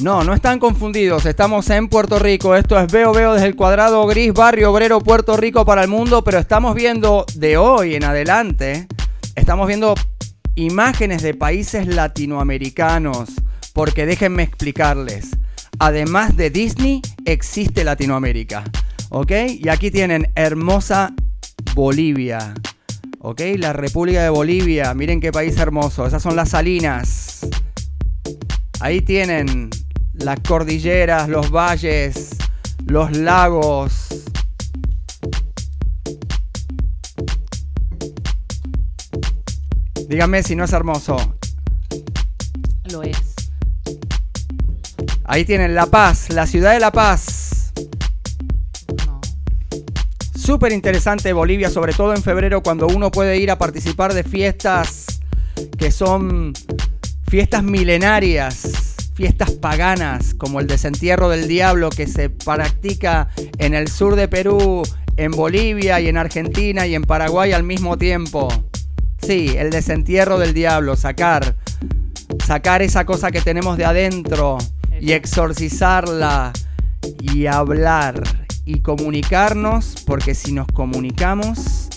No, no están confundidos. Estamos en Puerto Rico. Esto es Veo Veo desde el Cuadrado Gris, Barrio Obrero, Puerto Rico para el mundo. Pero estamos viendo de hoy en adelante, estamos viendo imágenes de países latinoamericanos. Porque déjenme explicarles. Además de Disney, existe Latinoamérica. ¿Ok? Y aquí tienen hermosa Bolivia. ¿Ok? La República de Bolivia. Miren qué país hermoso. Esas son las salinas. Ahí tienen las cordilleras, los valles, los lagos. Díganme si no es hermoso. Lo es. Ahí tienen La Paz, la ciudad de La Paz. No. Súper interesante Bolivia, sobre todo en febrero, cuando uno puede ir a participar de fiestas que son fiestas milenarias, fiestas paganas, como el Desentierro del Diablo, que se practica en el sur de Perú, en Bolivia y en Argentina y en Paraguay al mismo tiempo. Sí, el Desentierro del Diablo, sacar esa cosa que tenemos de adentro y exorcizarla y hablar y comunicarnos, porque si nos comunicamos,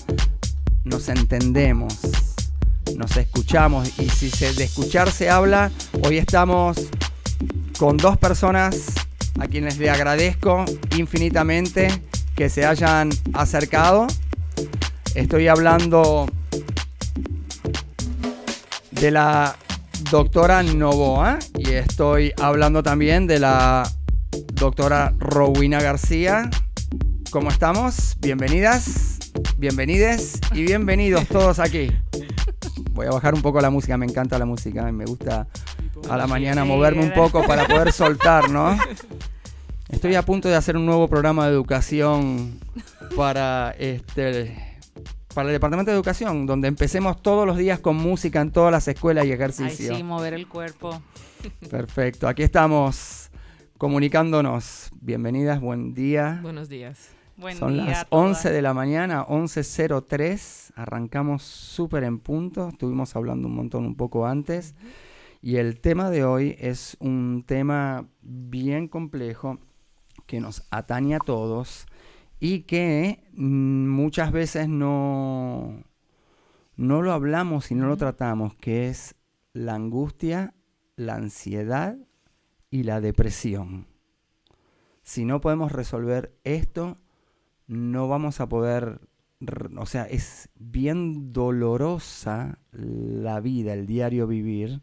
nos entendemos. Nos escuchamos, y si de escuchar se habla, hoy estamos con dos personas a quienes le agradezco infinitamente que se hayan acercado. Estoy hablando de la doctora Novoa y estoy hablando también de la doctora Rowena García. ¿Cómo estamos? Bienvenidas, bienvenides y bienvenidos todos aquí. Voy a bajar un poco la música, me encanta la música y me gusta a la mañana moverme un poco para poder soltar, ¿no? Estoy a punto de hacer un nuevo programa de educación para el Departamento de Educación, donde empecemos todos los días con música en todas las escuelas y ejercicios. Ay, sí, mover el cuerpo. Perfecto, aquí estamos comunicándonos. Bienvenidas, buen día. Buenos días. Son las 11 de la mañana, 11:03. Arrancamos súper en punto. Estuvimos hablando un poco antes. Y el tema de hoy es un tema bien complejo que nos atañe a todos y que muchas veces no lo hablamos y no lo tratamos, que es la angustia, la ansiedad y la depresión. Si no podemos resolver esto, no vamos a poder, o sea, es bien dolorosa la vida, el diario vivir,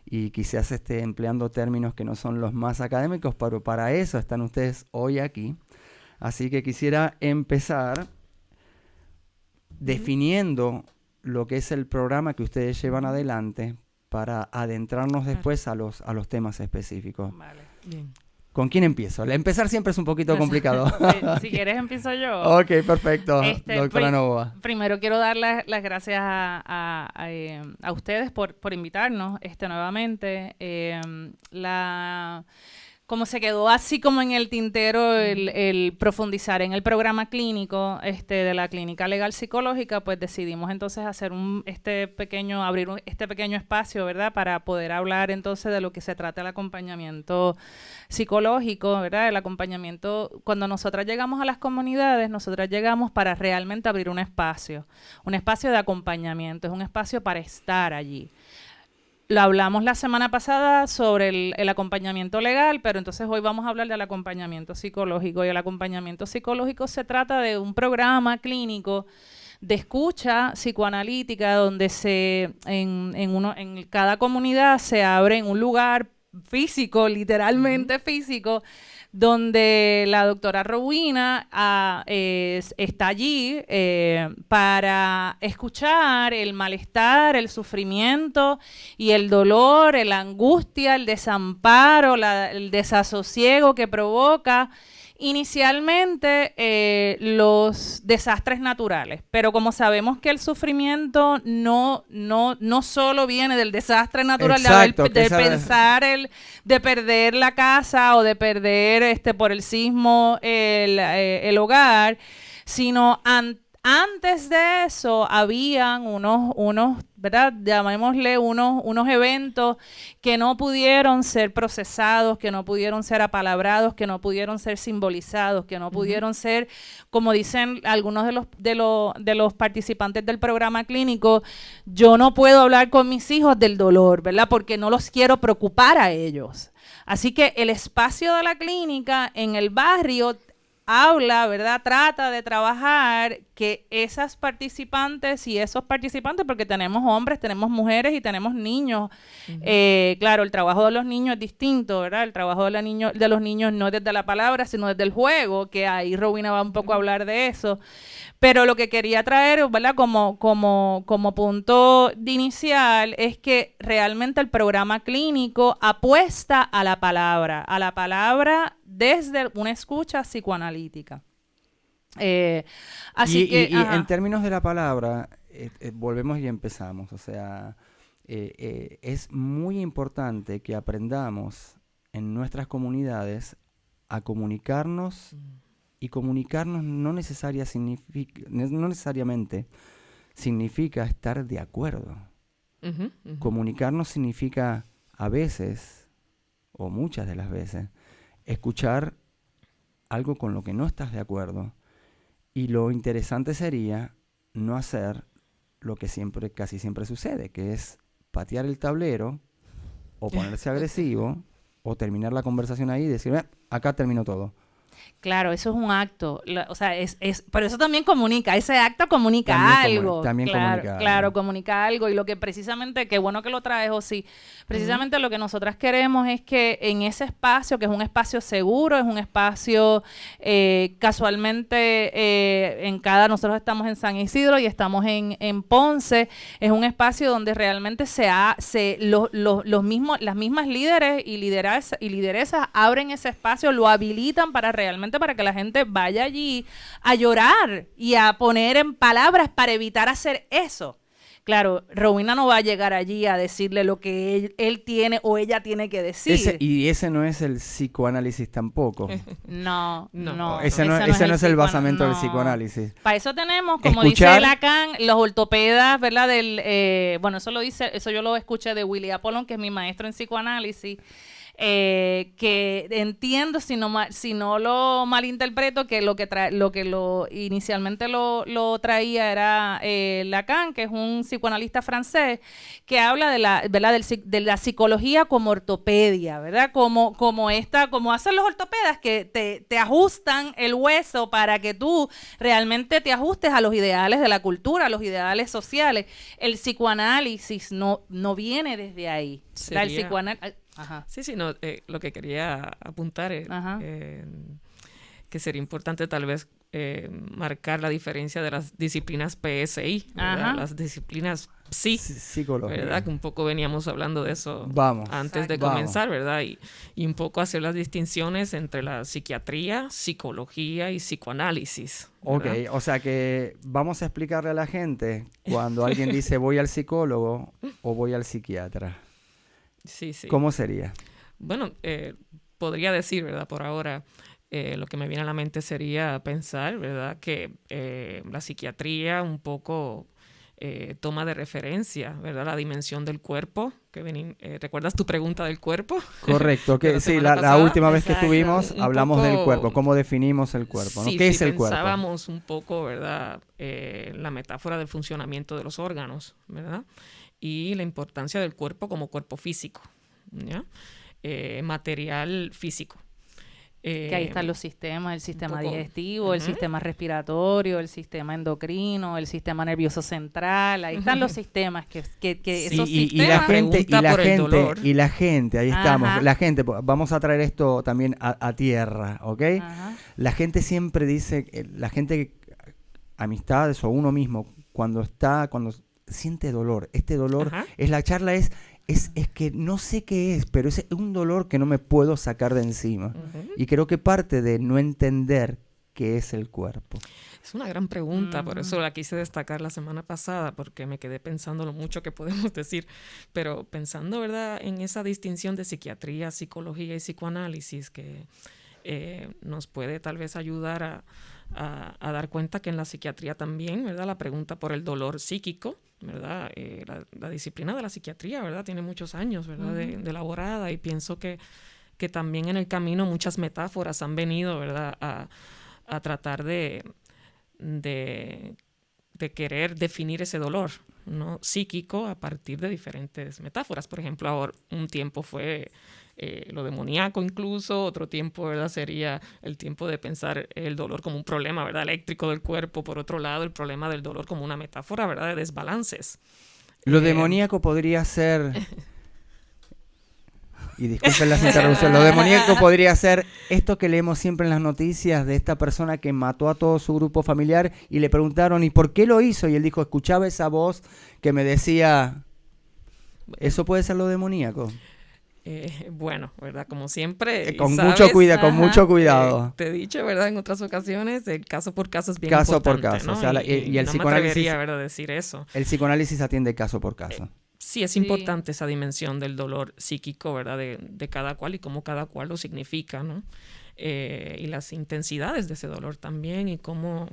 y quizás esté empleando términos que no son los más académicos, pero para eso están ustedes hoy aquí. Así que quisiera empezar definiendo lo que es el programa que ustedes llevan adelante para adentrarnos después a los temas específicos. Vale. Bien. ¿Con quién empiezo? Empezar siempre es un poquito complicado. Si quieres empiezo yo. Ok, perfecto, doctora Novoa. Primero quiero dar las gracias a ustedes por invitarnos nuevamente. Como se quedó así como en el tintero el profundizar en el programa clínico de la Clínica Legal Psicológica, pues decidimos entonces hacer abrir este pequeño espacio, ¿verdad? Para poder hablar entonces de lo que se trata el acompañamiento psicológico, ¿verdad? El acompañamiento, cuando nosotras llegamos a las comunidades, nosotras llegamos para realmente abrir un espacio de acompañamiento, es un espacio para estar allí. Lo hablamos la semana pasada sobre el acompañamiento legal, pero entonces hoy vamos a hablar del acompañamiento psicológico. Y el acompañamiento psicológico se trata de un programa clínico de escucha psicoanalítica donde en cada comunidad se abre en un lugar físico, literalmente físico, donde la doctora Rowena está allí para escuchar el malestar, el sufrimiento y el dolor, la angustia, el desamparo, el desasosiego que provoca inicialmente los desastres naturales. Pero como sabemos que el sufrimiento no solo viene del desastre natural, exacto, de perder la casa o de perder por el sismo el hogar, sino Antes de eso, habían unos, ¿verdad? Llamémosle unos eventos que no pudieron ser procesados, que no pudieron ser apalabrados, que no pudieron ser simbolizados, que no pudieron ser, como dicen algunos de los participantes del programa clínico, yo no puedo hablar con mis hijos del dolor, ¿verdad? Porque no los quiero preocupar a ellos. Así que el espacio de la clínica en el barrio habla, ¿verdad? Trata de trabajar que esas participantes y esos participantes, porque tenemos hombres, tenemos mujeres y tenemos niños. Claro, el trabajo de los niños es distinto, ¿verdad? El trabajo de los niños no es desde la palabra, sino desde el juego, que ahí Rowena va un poco a hablar de eso. Pero lo que quería traer, ¿verdad? Como punto de inicial es que realmente el programa clínico apuesta a la palabra desde una escucha psicoanalítica. Así que en términos de la palabra, volvemos y empezamos. O sea, es muy importante que aprendamos en nuestras comunidades a comunicarnos. Y comunicarnos no necesariamente significa estar de acuerdo. Comunicarnos significa a veces, o muchas de las veces, escuchar algo con lo que no estás de acuerdo. Y lo interesante sería no hacer lo que casi siempre sucede, que es patear el tablero, o ponerse agresivo, o terminar la conversación ahí y decir, acá terminó todo. Claro, eso es un acto, o sea, pero eso también comunica, ese acto comunica algo. Claro, comunica algo, y lo que precisamente, qué bueno que lo traes, José, precisamente lo que nosotras queremos es que en ese espacio, que es un espacio seguro, es un espacio casualmente nosotros estamos en San Isidro y estamos en Ponce, es un espacio donde realmente las mismas líderes y lideresas abren ese espacio, lo habilitan realmente para que la gente vaya allí a llorar y a poner en palabras para evitar hacer eso. Claro, Rowena no va a llegar allí a decirle lo que él tiene o ella tiene que decir. Ese no es el psicoanálisis tampoco. No. Ese no es el basamento del psicoanálisis. Para eso tenemos, como dice Lacan, los ortopedas, ¿verdad? Eso yo lo escuché de Willy Apollon, que es mi maestro en psicoanálisis. Que entiendo, si no lo malinterpreto, que inicialmente lo traía era Lacan, que es un psicoanalista francés, que habla de la psicología como ortopedia, ¿verdad? Como hacen los ortopedas, que te ajustan el hueso para que tú realmente te ajustes a los ideales de la cultura, a los ideales sociales. El psicoanálisis no viene desde ahí. El psicoanálisis... Sí, no, lo que quería apuntar es que sería importante tal vez marcar la diferencia de las disciplinas PSI, las disciplinas psicología, ¿verdad? Que un poco veníamos hablando de eso antes de comenzar, ¿verdad? Y un poco hacer las distinciones entre la psiquiatría, psicología y psicoanálisis, ¿verdad? Ok, o sea que vamos a explicarle a la gente cuando alguien dice voy al psicólogo o voy al psiquiatra. Sí. ¿Cómo sería? Bueno, podría decir, ¿verdad? Por ahora, lo que me viene a la mente sería pensar, ¿verdad? Que la psiquiatría un poco toma de referencia, ¿verdad? La dimensión del cuerpo. ¿Recuerdas tu pregunta del cuerpo? Correcto, que sí, la última vez que estuvimos hablamos del cuerpo. ¿Cómo definimos el cuerpo? ¿No? ¿Qué es el cuerpo? Pensábamos un poco, ¿verdad? La metáfora del funcionamiento de los órganos, ¿verdad? Y la importancia del cuerpo como cuerpo físico, ¿ya? Material físico. Que ahí están los sistemas, el sistema digestivo, el sistema respiratorio, el sistema endocrino, el sistema nervioso central, ahí están los sistemas que esos sistemas... Y la gente, ahí estamos, la gente, vamos a traer esto también a tierra, ¿ok? La gente siempre dice, amistades o uno mismo, cuando siente dolor, este dolor, la charla es que no sé qué es, pero es un dolor que no me puedo sacar de encima. Y creo que parte de no entender qué es el cuerpo. Es una gran pregunta, por eso la quise destacar la semana pasada, porque me quedé pensando lo mucho que podemos decir, pero pensando, ¿verdad?, en esa distinción de psiquiatría, psicología y psicoanálisis, que nos puede tal vez ayudar a dar cuenta que en la psiquiatría también, ¿verdad? La pregunta por el dolor psíquico, ¿verdad? La disciplina de la psiquiatría, ¿verdad? Tiene muchos años, ¿verdad? De elaborada, y pienso que también en el camino muchas metáforas han venido, ¿verdad? A tratar de querer definir ese dolor, ¿no? Psíquico a partir de diferentes metáforas. Por ejemplo, ahora un tiempo fue lo demoníaco incluso, otro tiempo, ¿verdad? Sería el tiempo de pensar el dolor como un problema, ¿verdad? Eléctrico del cuerpo. Por otro lado, el problema del dolor como una metáfora, ¿verdad? De desbalances. Lo demoníaco podría ser... Y disculpen las interrupciones, lo demoníaco podría ser esto que leemos siempre en las noticias de esta persona que mató a todo su grupo familiar y le preguntaron ¿y por qué lo hizo? Y él dijo, escuchaba esa voz que me decía, ¿eso puede ser lo demoníaco? Bueno, ¿verdad? Como siempre, con mucho cuidado. Te he dicho, ¿verdad? En otras ocasiones, el caso por caso es bien caso importante, por caso, ¿no? O sea, y el no psicoanálisis, me atrevería, ¿verdad?, a decir eso. El psicoanálisis atiende caso por caso. Sí, es importante esa dimensión del dolor psíquico, ¿verdad? De cada cual y cómo cada cual lo significa, ¿no? Y las intensidades de ese dolor también, y cómo,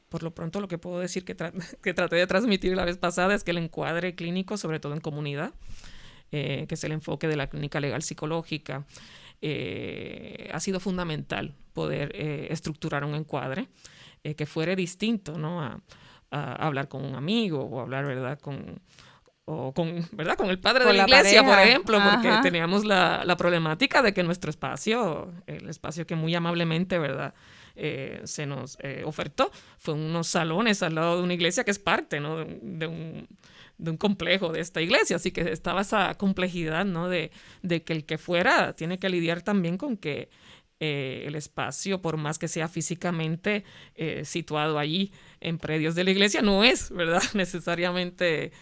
por lo pronto, lo que puedo decir que traté de transmitir la vez pasada es que el encuadre clínico, sobre todo en comunidad, que es el enfoque de la clínica legal psicológica, ha sido fundamental poder estructurar un encuadre que fuera distinto, ¿no? A hablar con un amigo o hablar, ¿verdad?, con el padre de la iglesia, por ejemplo, porque teníamos la problemática de que nuestro espacio, el espacio que muy amablemente, ¿verdad?, se nos ofertó, fue unos salones al lado de una iglesia que es parte, ¿no?, de un complejo de esta iglesia. Así que estaba esa complejidad, ¿no?, de que el que fuera tiene que lidiar también con que el espacio, por más que sea físicamente situado allí en predios de la iglesia, no es, ¿verdad?, necesariamente...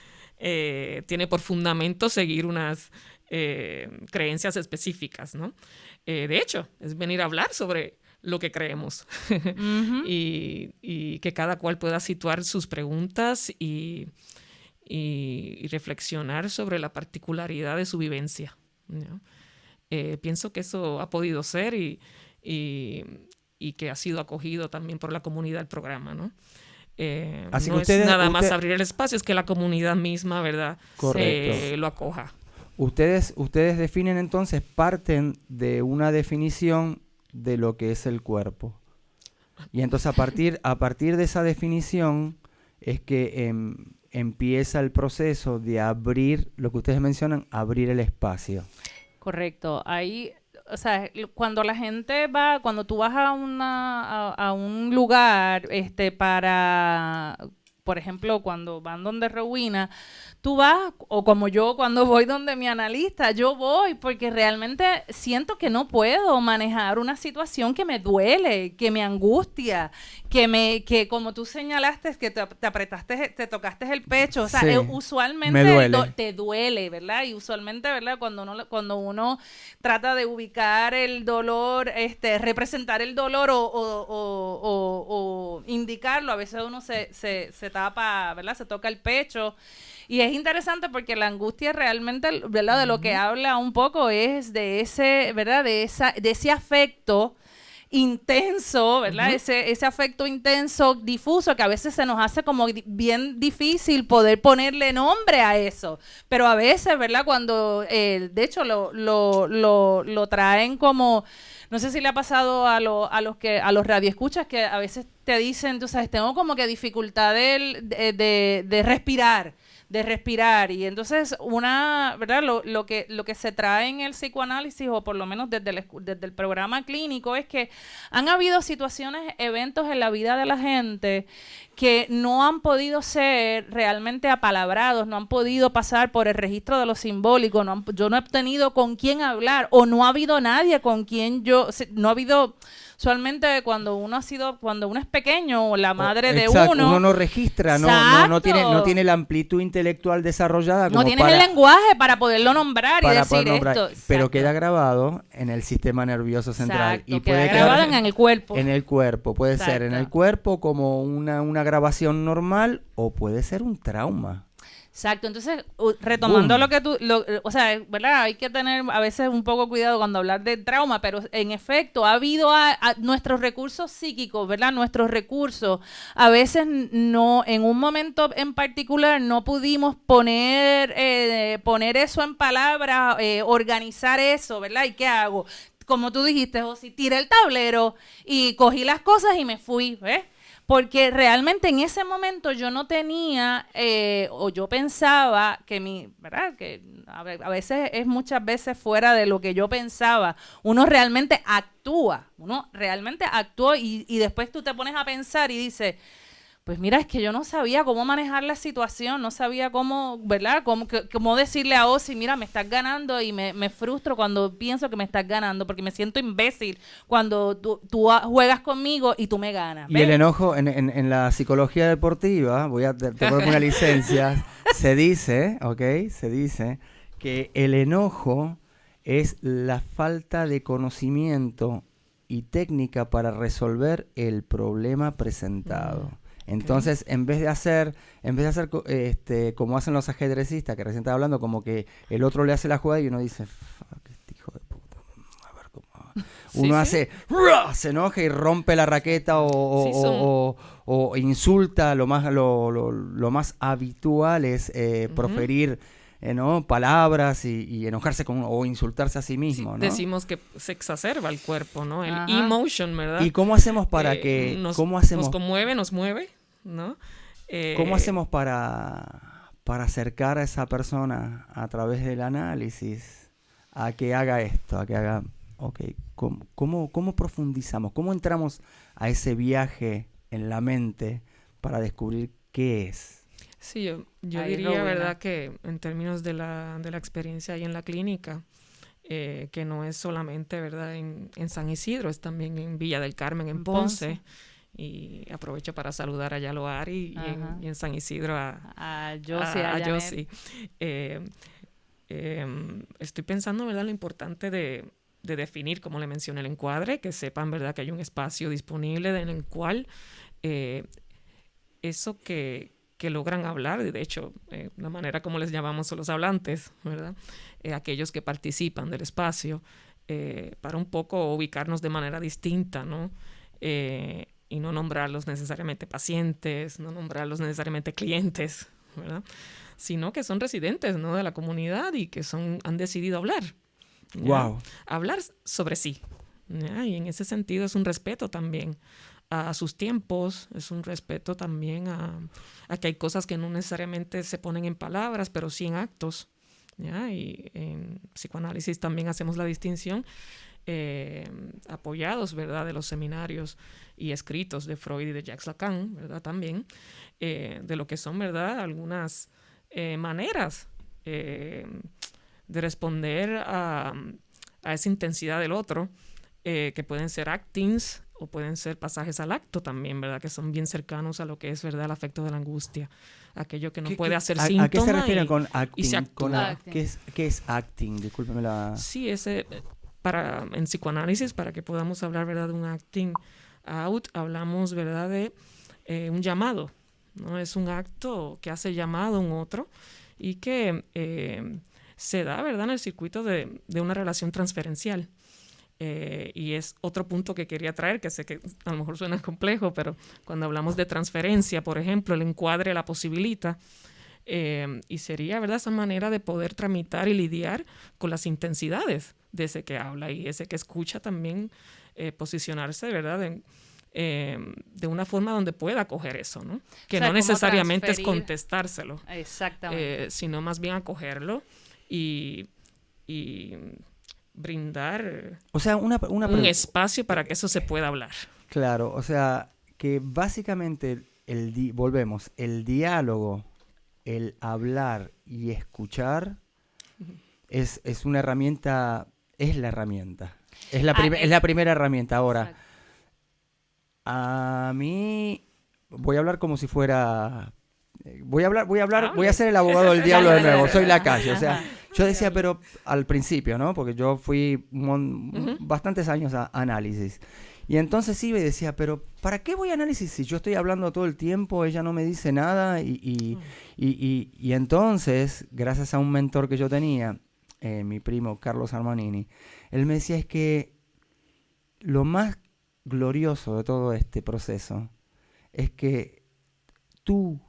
tiene por fundamento seguir unas creencias específicas, ¿no? De hecho, es venir a hablar sobre lo que creemos y que cada cual pueda situar sus preguntas y reflexionar sobre la particularidad de su vivencia, ¿no? Pienso que eso ha podido ser y que ha sido acogido también por la comunidad del programa, ¿no? Así no que es nada más abrir el espacio, es que la comunidad misma, ¿verdad?, lo acoja. Ustedes definen entonces, parten de una definición de lo que es el cuerpo. Y entonces a partir de esa definición es que empieza el proceso de abrir, lo que ustedes mencionan, abrir el espacio. Correcto. Ahí... O sea, cuando la gente va, cuando tú vas a un lugar, para, por ejemplo, cuando van donde Rowena, tú vas, o como yo cuando voy donde mi analista, yo voy porque realmente siento que no puedo manejar una situación que me duele, que me angustia, que como tú señalaste, que te apretaste, te tocaste el pecho, o sea, sí, usualmente te duele, ¿verdad? Y usualmente, ¿verdad? Cuando uno trata de ubicar el dolor, representar el dolor o indicarlo, a veces uno se tapa, ¿verdad? Se toca el pecho. Y es interesante porque la angustia realmente, ¿verdad?, de lo que habla un poco es de ese, ¿verdad?, de ese afecto intenso, ¿verdad? Ese afecto intenso, difuso, que a veces se nos hace como bien difícil poder ponerle nombre a eso. Pero a veces, ¿verdad?, cuando, de hecho, lo traen como... No sé si le ha pasado a los radioescuchas que a veces te dicen, tú sabes, tengo como que dificultad de respirar. Y entonces ¿verdad? Lo que se trae en el psicoanálisis, o por lo menos desde el programa clínico, es que han habido situaciones, eventos en la vida de la gente que no han podido ser realmente apalabrados, no han podido pasar por el registro de lo simbólico, yo no he tenido con quién hablar, o no ha habido nadie con quien no ha habido... Usualmente cuando uno es pequeño, o la madre de uno no registra, no tiene la amplitud intelectual desarrollada. No tienes el lenguaje para poderlo nombrar y decir esto. Pero queda grabado en el sistema nervioso central. Exacto, y puede queda grabado en el cuerpo. En el cuerpo, puede ser en el cuerpo como una grabación normal, o puede ser un trauma. Exacto, entonces retomando lo que tú, o sea, ¿verdad? Hay que tener a veces un poco cuidado cuando hablar de trauma, pero en efecto ha habido a nuestros recursos psíquicos, ¿verdad? Nuestros recursos, a veces no, en un momento en particular no pudimos poner eso en palabras, organizar eso, ¿verdad? ¿Y qué hago? Como tú dijiste, Josi, tiré el tablero y cogí las cosas y me fui, ¿ves? Porque realmente en ese momento yo no tenía, o yo pensaba que ¿verdad? Que a veces es muchas veces fuera de lo que yo pensaba. Uno realmente actúa y después tú te pones a pensar y dices, pues mira, es que yo no sabía cómo manejar la situación, no sabía cómo, ¿verdad? Cómo decirle a Ozzy, mira, me estás ganando, y me frustro cuando pienso que me estás ganando, porque me siento imbécil cuando tú juegas conmigo y tú me ganas. ¿Ves? Y el enojo, en la psicología deportiva, te pongo una licencia, se dice que el enojo es la falta de conocimiento y técnica para resolver el problema presentado. Entonces, en vez de hacer como hacen los ajedrecistas, que recién estaba hablando, como que el otro le hace la jugada y uno dice, fuck, este hijo de puta, a ver cómo... Uno hace, se enoja y rompe la raqueta o insulta. Lo más habitual es proferir ¿no? palabras y enojarse o insultarse a sí mismo, ¿no? Decimos que se exacerba el cuerpo, ¿no? El emotion, ¿verdad? ¿Y cómo hacemos para que... nos conmueve, nos mueve, ¿no? ¿Cómo hacemos para acercar a esa persona a través del análisis a que haga esto, a que haga... Okay, ¿cómo profundizamos? ¿Cómo entramos a ese viaje en la mente para descubrir qué es? Sí, yo diría, ¿verdad?, que en términos de la experiencia ahí en la clínica, que no es solamente, ¿verdad?, en San Isidro, es también en Villa del Carmen, en Ponce. Y aprovecho para saludar a Yaloari y en San Isidro a Josie. Estoy pensando, ¿verdad?, lo importante de definir, como le mencioné, el encuadre, que sepan, ¿verdad?, que hay un espacio disponible en el cual eso que logran hablar, de hecho, la manera como les llamamos son los hablantes, ¿verdad? Aquellos que participan del espacio, para un poco ubicarnos de manera distinta, ¿no? Y no nombrarlos necesariamente pacientes, no nombrarlos necesariamente clientes, ¿verdad? Sino que son residentes, ¿no?, de la comunidad y que han decidido hablar. ¿Ya? Wow. Hablar sobre sí, ¿ya? Y en ese sentido es un respeto también a sus tiempos, es un respeto también a que hay cosas que no necesariamente se ponen en palabras, pero sí en actos, ¿ya? Y en psicoanálisis también hacemos la distinción, apoyados, ¿verdad?, de los seminarios y escritos de Freud y de Jacques Lacan, ¿verdad?, también, de lo que son, ¿verdad?, algunas maneras de responder a esa intensidad del otro, que pueden ser actings o pueden ser pasajes al acto también, ¿verdad?, que son bien cercanos a lo que es, ¿verdad?, el afecto del angustia, aquello que no puede hacer síntoma. ¿A qué se refieren con acting? Y se actúa. ¿Qué es acting? Discúlpeme la... Sí, en psicoanálisis, para que podamos hablar, ¿verdad?, de un acting out, hablamos, ¿verdad?, de un llamado, ¿no? Es un acto que hace llamado a un otro y que se da, ¿verdad?, en el circuito de una relación transferencial. Y es otro punto que quería traer, que sé que a lo mejor suena complejo, pero cuando hablamos de transferencia, por ejemplo, el encuadre la posibilita, y sería, ¿verdad?, esa manera de poder tramitar y lidiar con las intensidades de ese que habla y ese que escucha también, posicionarse, ¿verdad?, de una forma donde pueda acoger eso, ¿no? Que no necesariamente es contestárselo. Exactamente. Sino más bien acogerlo y brindar, o sea, un espacio para que eso se pueda hablar. Claro, o sea, que básicamente volvemos, el diálogo, el hablar y escuchar es una herramienta, es la herramienta. Es la primera herramienta. Ahora, exacto. A mí voy a hablar como si fuera... Voy a ser el abogado del diablo de nuevo, soy Lacalle, o sea, yo decía, pero al principio, ¿no? Porque yo fui bastantes años a análisis, Y entonces iba y decía, pero ¿para qué voy a análisis si yo estoy hablando todo el tiempo, ella no me dice nada? Y entonces, gracias a un mentor que yo tenía, mi primo Carlos Armanini, él me decía es que lo más glorioso de todo este proceso es que tú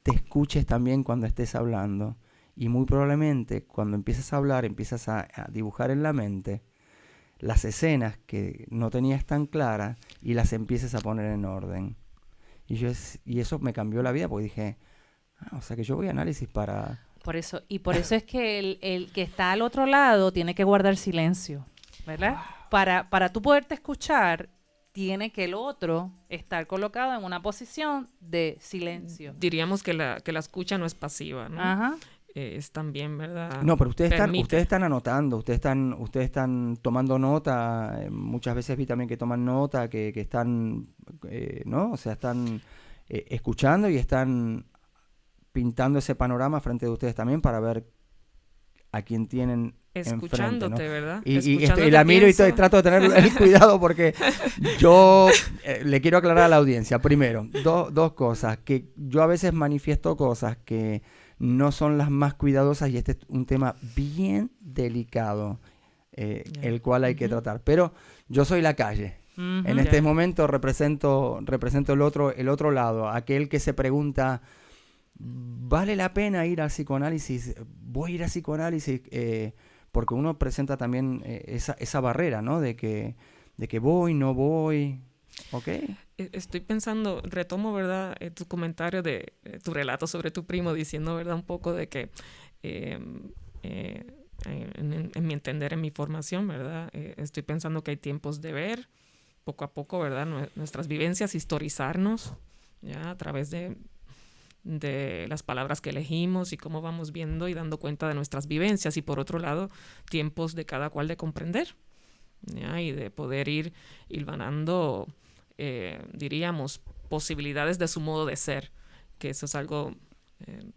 te escuches también cuando estés hablando. Y muy probablemente cuando empieces a hablar, empiezas a dibujar en la mente las escenas que no tenías tan claras y las empieces a poner en orden. Y eso me cambió la vida porque dije, o sea que yo voy a análisis para... Por eso es que el que está al otro lado tiene que guardar silencio, ¿verdad? Para tú poderte escuchar, tiene que el otro estar colocado en una posición de silencio. Diríamos que la escucha no es pasiva, ¿no? Ajá. Es también, ¿verdad? No, pero ustedes están anotando, ustedes están tomando nota, muchas veces vi también que toman nota, que están, ¿no? O sea, están escuchando y están pintando ese panorama frente de ustedes también para ver a quién tienen escuchándote, enfrente, ¿no? ¿verdad? Y la miro y trato de tener el cuidado porque yo le quiero aclarar a la audiencia, primero, dos cosas, que yo a veces manifiesto cosas que no son las más cuidadosas y este es un tema bien delicado, el cual hay que tratar. Pero yo soy la calle. En este momento represento el otro lado, aquel que se pregunta, ¿vale la pena ir al psicoanálisis? Voy a ir al psicoanálisis porque uno presenta también esa barrera, ¿no? De que voy, no voy, ¿ok? Estoy pensando, retomo, ¿verdad? Tu comentario de tu relato sobre tu primo, diciendo, ¿verdad? Un poco de que en mi entender, en mi formación, ¿verdad? Estoy pensando que hay tiempos de ver, poco a poco, ¿verdad? Nuestras vivencias, historizarnos, ¿ya? A través de las palabras que elegimos y cómo vamos viendo y dando cuenta de nuestras vivencias. Y por otro lado, tiempos de cada cual de comprender, ¿ya? Y de poder ir hilvanando... diríamos, posibilidades de su modo de ser, que eso es algo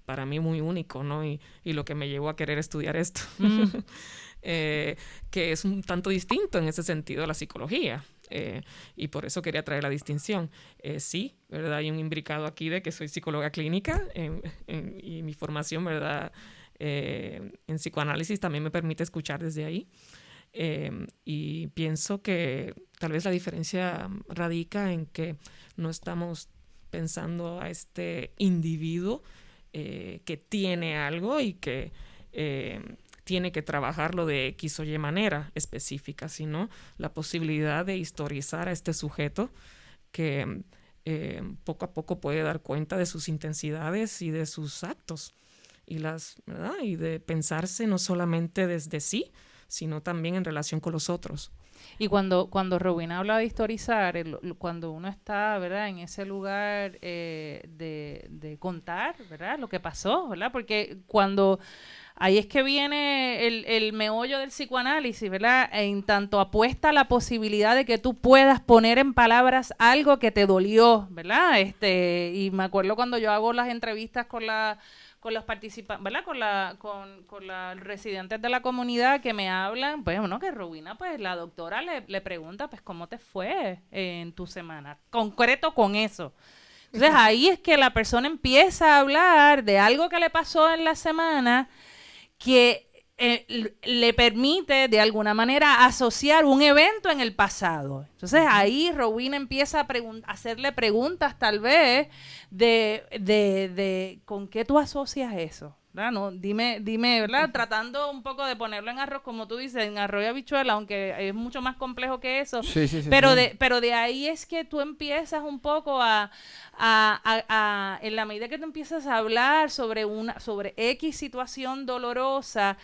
para mí muy único, ¿no? Y lo que me llevó a querer estudiar esto, que es un tanto distinto en ese sentido a la psicología, y por eso quería traer la distinción. Sí, ¿verdad? Hay un imbricado aquí de que soy psicóloga clínica y mi formación, ¿verdad? En psicoanálisis también me permite escuchar desde ahí. Y pienso que tal vez la diferencia radica en que no estamos pensando a este individuo que tiene algo y que tiene que trabajarlo de X o Y manera específica, sino la posibilidad de historizar a este sujeto que poco a poco puede dar cuenta de sus intensidades y de sus actos ¿verdad? Y de pensarse no solamente desde sí, sino también en relación con los otros. Y cuando Rowena habla de historizar, cuando uno está, ¿verdad?, en ese lugar de contar, ¿verdad?, lo que pasó, ¿verdad? Porque ahí es que viene el meollo del psicoanálisis, ¿verdad? En tanto apuesta a la posibilidad de que tú puedas poner en palabras algo que te dolió, ¿verdad? Y me acuerdo cuando yo hago las entrevistas con los participantes, ¿verdad? Con los residentes de la comunidad que me hablan, pues bueno, que Rowena, pues la doctora le pregunta, pues ¿cómo te fue en tu semana? Concreto con eso. Entonces ahí es que la persona empieza a hablar de algo que le pasó en la semana que le permite de alguna manera asociar un evento en el pasado. Entonces ahí Rowena empieza a hacerle preguntas tal vez de ¿con qué tú asocias eso? ¿Verdad? No, dime, ¿verdad? Tratando un poco de ponerlo en arroz, como tú dices, en arroz y habichuela, aunque es mucho más complejo que eso. Sí, pero sí. pero de ahí es que tú empiezas un poco en la medida que tú empiezas a hablar sobre X situación dolorosa,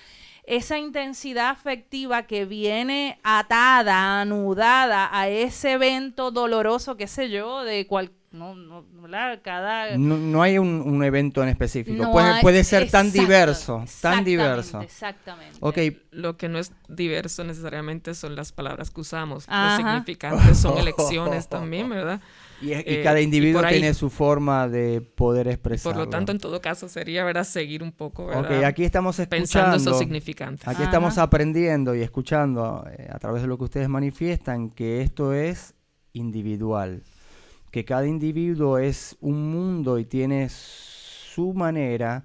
esa intensidad afectiva que viene atada, anudada a ese evento doloroso, qué sé yo, de ¿verdad? No hay un evento en específico. No puede ser tan diverso. Exactamente. Okay. Lo que no es diverso necesariamente son las palabras que usamos. Los significantes son elecciones también, ¿verdad? Y cada individuo tiene su forma de poder expresarlo. Por lo tanto, en todo caso, sería, ¿verdad?, seguir un poco, ¿verdad? Okay, aquí estamos escuchando, pensando esos significantes. Aquí estamos aprendiendo y escuchando a través de lo que ustedes manifiestan, que esto es individual, que cada individuo es un mundo y tiene su manera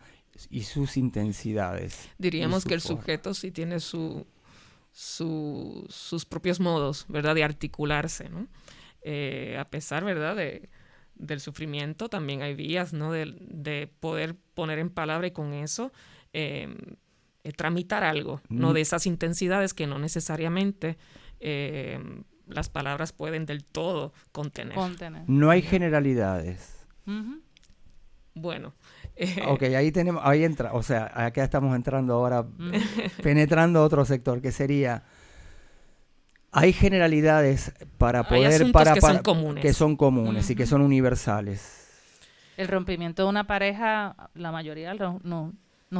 y sus intensidades. Diríamos que el sujeto sí tiene sus propios modos, ¿verdad?, de articularse, ¿no? A pesar, ¿verdad?, del sufrimiento, también hay vías, ¿no?, de poder poner en palabra y con eso tramitar algo, ¿no?, de esas intensidades que no necesariamente las palabras pueden del todo contener. No hay generalidades. Bueno. Ok, ahí entra, o sea, acá estamos entrando ahora, penetrando otro sector, que sería, hay generalidades para poder, que son comunes y que son universales. El rompimiento de una pareja, la mayoría nos duele.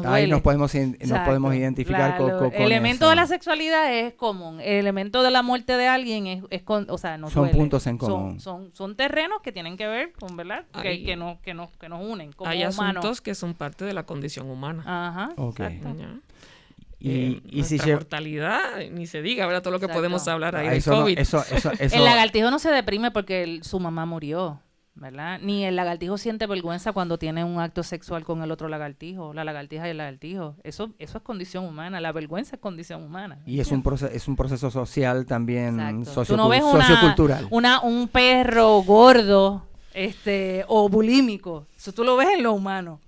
Ahí nos podemos identificar con el elemento eso. de la sexualidad es común. El elemento de la muerte de alguien o sea, nos duele. Son puntos en común. Son terrenos que tienen que ver con, ¿verdad? Que nos unen como hay humanos. asuntos que son parte de la condición humana. Ajá. Okay. Y si mortalidad, ni se diga, ¿verdad? Todo lo que podemos hablar ahí del COVID. El lagartijo no se deprime porque su mamá murió, ¿verdad? Ni el lagartijo siente vergüenza cuando tiene un acto sexual con el otro lagartijo, la lagartija y el lagartijo. Eso es condición humana, la vergüenza es condición humana. Y es un proceso social también, sociocultural. Un perro gordo o bulímico, eso tú lo ves en lo humano.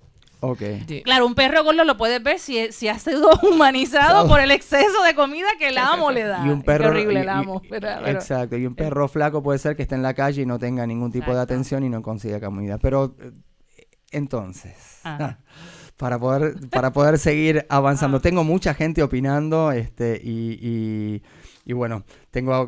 Okay. Sí. Claro, un perro gordo lo puedes ver si ha sido humanizado por el exceso de comida que el amo le da. Y un perro, qué horrible el amo. Exacto, y un perro flaco puede ser que esté en la calle y no tenga ningún tipo de atención y no consiga comida. Pero entonces, para poder seguir avanzando, tengo mucha gente opinando y bueno, tengo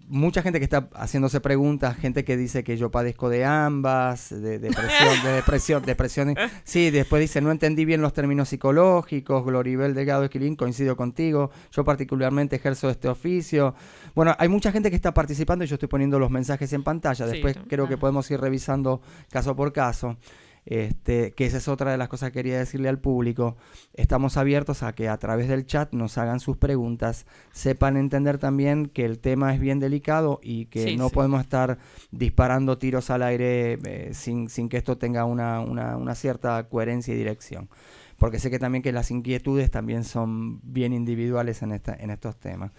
mucha gente que está haciéndose preguntas, gente que dice que yo padezco de ambas, de depresión. Sí, después dice, no entendí bien los términos psicológicos, Gloribel Delgado Esquilín, coincido contigo, yo particularmente ejerzo este oficio. Bueno, hay mucha gente que está participando y yo estoy poniendo los mensajes en pantalla, después creo que podemos ir revisando caso por caso. Que esa es otra de las cosas que quería decirle al público. Estamos abiertos a que a través del chat nos hagan sus preguntas, sepan entender también que el tema es bien delicado y que no podemos estar disparando tiros al aire sin que esto tenga una cierta coherencia y dirección, porque sé que también que las inquietudes también son bien individuales en estos temas.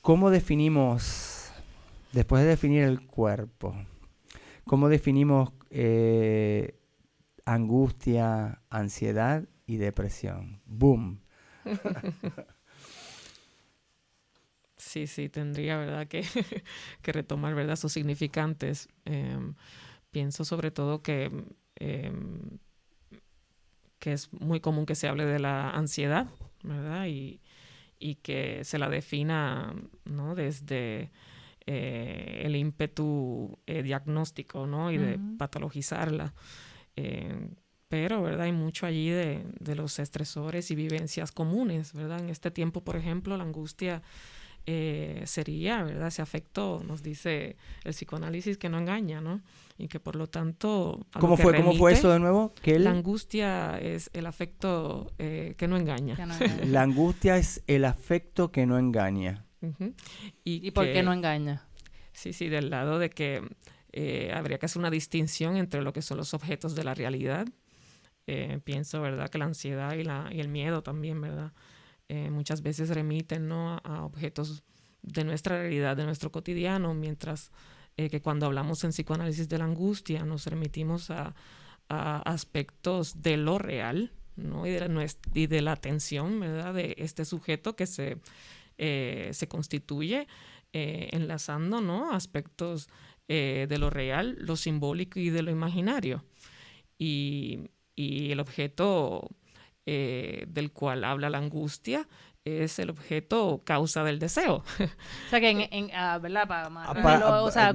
¿Cómo definimos, después de definir el cuerpo, cómo definimos angustia, ansiedad y depresión? ¡Boom! Sí, tendría, ¿verdad?, que retomar, ¿verdad?, sus significantes. Pienso sobre todo que es muy común que se hable de la ansiedad, ¿verdad?, y que se la defina, ¿no?, desde el ímpetu diagnóstico, ¿no?, y de patologizarla. Pero, ¿verdad?, hay mucho allí de los estresores y vivencias comunes, ¿verdad? En este tiempo, por ejemplo, la angustia sería, ¿verdad?, ese afecto, nos dice el psicoanálisis, que no engaña, ¿no? Y que por lo tanto... ¿Cómo fue eso de nuevo? La angustia es el afecto que no engaña. La angustia es el afecto que no engaña. Uh-huh. ¿Y por qué no engaña? Sí, del lado de que habría que hacer una distinción entre lo que son los objetos de la realidad. Pienso, ¿verdad?, que la ansiedad y el miedo también, ¿verdad?, muchas veces remiten, ¿no?, a objetos de nuestra realidad, de nuestro cotidiano, mientras que cuando hablamos en psicoanálisis de la angustia nos remitimos a aspectos de lo real, ¿no?, y de la tensión, ¿verdad?, de este sujeto que se constituye enlazando, ¿no?, aspectos de lo real, lo simbólico y de lo imaginario. Y el objeto del cual habla la angustia es el objeto causa del deseo. O sea que ¿verdad?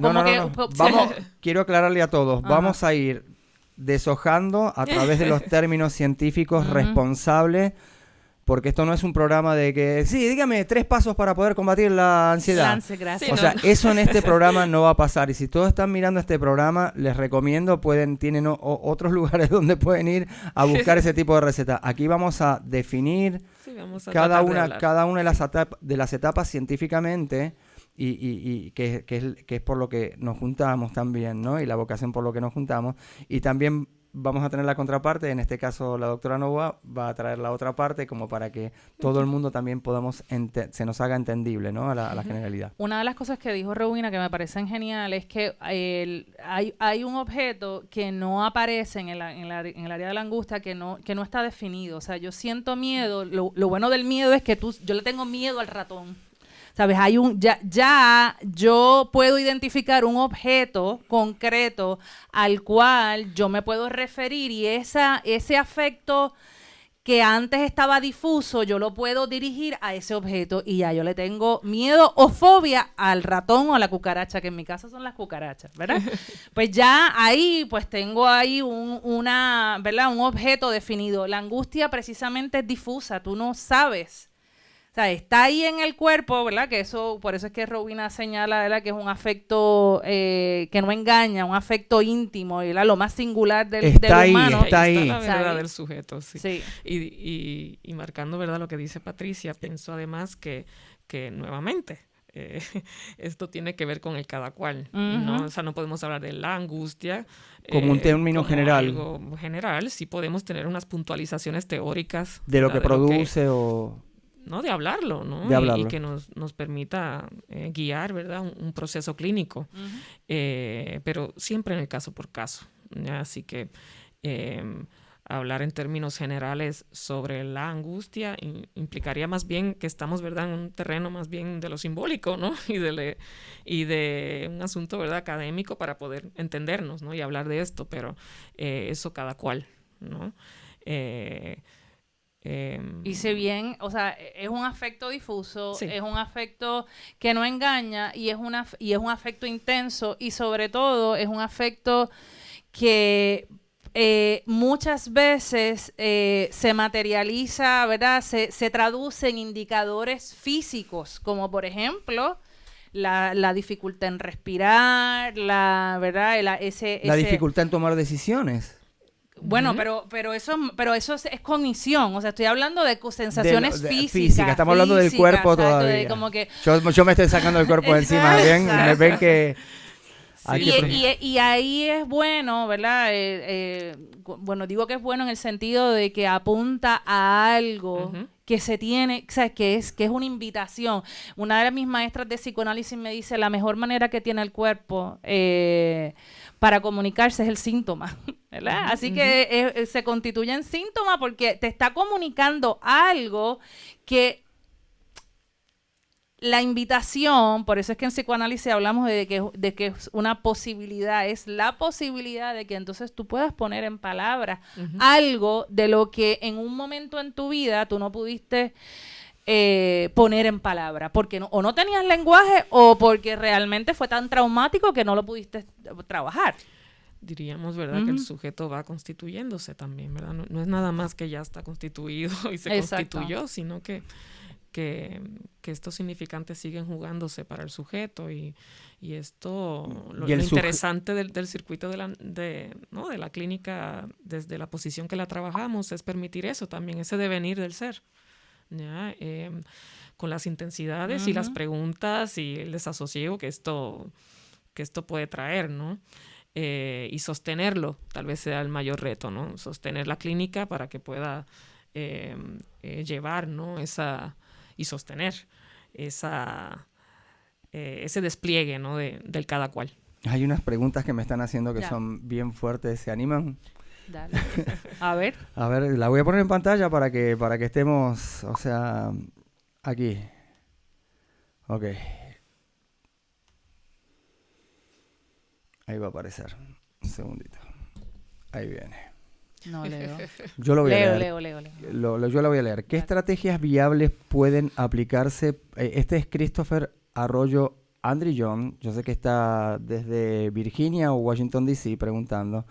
Vamos, quiero aclararle a todos, vamos a ir deshojando a través de los términos científicos responsables, porque esto no es un programa de que, sí, dígame 3 pasos para poder combatir la ansiedad. Gracias. O sea, eso en este programa no va a pasar. Y si todos están mirando este programa, les recomiendo, tienen otros lugares donde pueden ir a buscar ese tipo de recetas. Aquí vamos a definir cada una de las etapas científicamente y que es por lo que nos juntamos también, ¿no? Y la vocación por lo que nos juntamos. Y también vamos a tener la contraparte, en este caso la doctora Novoa va a traer la otra parte como para que todo el mundo también podamos se nos haga entendible, ¿no? a la generalidad. Una de las cosas que dijo Rowena que me parecen genial es que hay un objeto que no aparece en el área de la angustia que no está definido. O sea, yo siento miedo, lo bueno del miedo es que yo le tengo miedo al ratón. ¿Sabes? Ya yo puedo identificar un objeto concreto al cual yo me puedo referir y ese afecto que antes estaba difuso, yo lo puedo dirigir a ese objeto y ya yo le tengo miedo o fobia al ratón o a la cucaracha, que en mi caso son las cucarachas, ¿verdad? Pues ya ahí, pues tengo ahí ¿verdad? Un objeto definido. La angustia precisamente es difusa, tú no sabes. O sea, está ahí en el cuerpo, ¿verdad? Que por eso es que Rowena señala, ¿verdad? Que es un afecto que no engaña, un afecto íntimo, ¿verdad? Lo más singular del humano. Está ahí la verdad del sujeto, sí. Y marcando, ¿verdad? Lo que dice Patricia, pienso además que nuevamente esto tiene que ver con el cada cual, ¿no? O sea, no podemos hablar de la angustia como un término como general. Algo general, sí podemos tener unas puntualizaciones teóricas de lo que produce o... ¿no? De hablarlo, ¿no? De hablarlo. Y que nos permita guiar, ¿verdad? Un proceso clínico. Pero siempre en el caso por caso, ¿ya? Así que hablar en términos generales sobre la angustia implicaría más bien que estamos, ¿verdad? En un terreno más bien de lo simbólico, ¿no? Y de un asunto, ¿verdad? Académico para poder entendernos, ¿no? Y hablar de esto, pero eso cada cual, ¿no? Y si bien, o sea, es un afecto difuso, sí. Es un afecto que no engaña y es un afecto intenso y sobre todo es un afecto que muchas veces se materializa, ¿verdad? Se traduce en indicadores físicos, como por ejemplo la dificultad en respirar, ¿verdad? La dificultad en tomar decisiones. Bueno, pero eso es cognición, o sea, estoy hablando de sensaciones físicas. Estamos hablando del cuerpo, exacto, todavía. Como que... yo me estoy sacando el cuerpo de encima, ¿bien? Me ven que... Sí. Y ahí es bueno, ¿verdad? Bueno, digo que es bueno en el sentido de que apunta a algo que se tiene, o sea, que es una invitación. Una de mis maestras de psicoanálisis me dice, la mejor manera que tiene el cuerpo para comunicarse es el síntoma, ¿verdad? Así que se constituye en síntoma porque te está comunicando algo que... La invitación, por eso es que en psicoanálisis hablamos de que es una posibilidad, es la posibilidad de que entonces tú puedas poner en palabras algo de lo que en un momento en tu vida tú no pudiste poner en palabras, porque o no tenías lenguaje o porque realmente fue tan traumático que no lo pudiste trabajar. Diríamos, ¿verdad? Que el sujeto va constituyéndose también, ¿verdad? No es nada más que ya está constituido y se constituyó, sino que estos significantes siguen jugándose para el sujeto y esto, lo interesante del circuito de la clínica desde la posición que la trabajamos es permitir eso también, ese devenir del ser, ¿ya? Con las intensidades y las preguntas y el desasosiego que esto puede traer, ¿no? Y sostenerlo tal vez sea el mayor reto, ¿no? Sostener la clínica para que pueda llevar, ¿no? Y sostener ese despliegue, ¿no? del cada cual. Hay unas preguntas que me están haciendo que son bien fuertes. ¿Se animan? Dale. A ver, la voy a poner en pantalla para que estemos, o sea, aquí. Ok. Ahí va a aparecer. Un segundito. Ahí viene. No leo. Yo lo voy a leer. Leo. Yo lo voy a leer. ¿Qué estrategias viables pueden aplicarse? Este es Christopher Arroyo Andrillón. Yo sé que está desde Virginia o Washington, D.C. preguntando.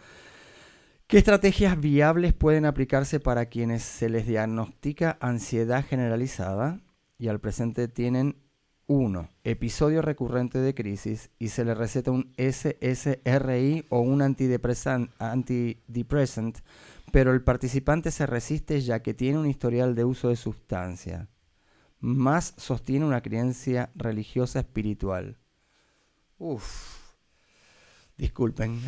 ¿Qué estrategias viables pueden aplicarse para quienes se les diagnostica ansiedad generalizada y al presente tienen 1. Episodio recurrente de crisis y se le receta un SSRI o un antidepresant, pero el participante se resiste ya que tiene un historial de uso de sustancia? más sostiene una creencia religiosa espiritual. Disculpen.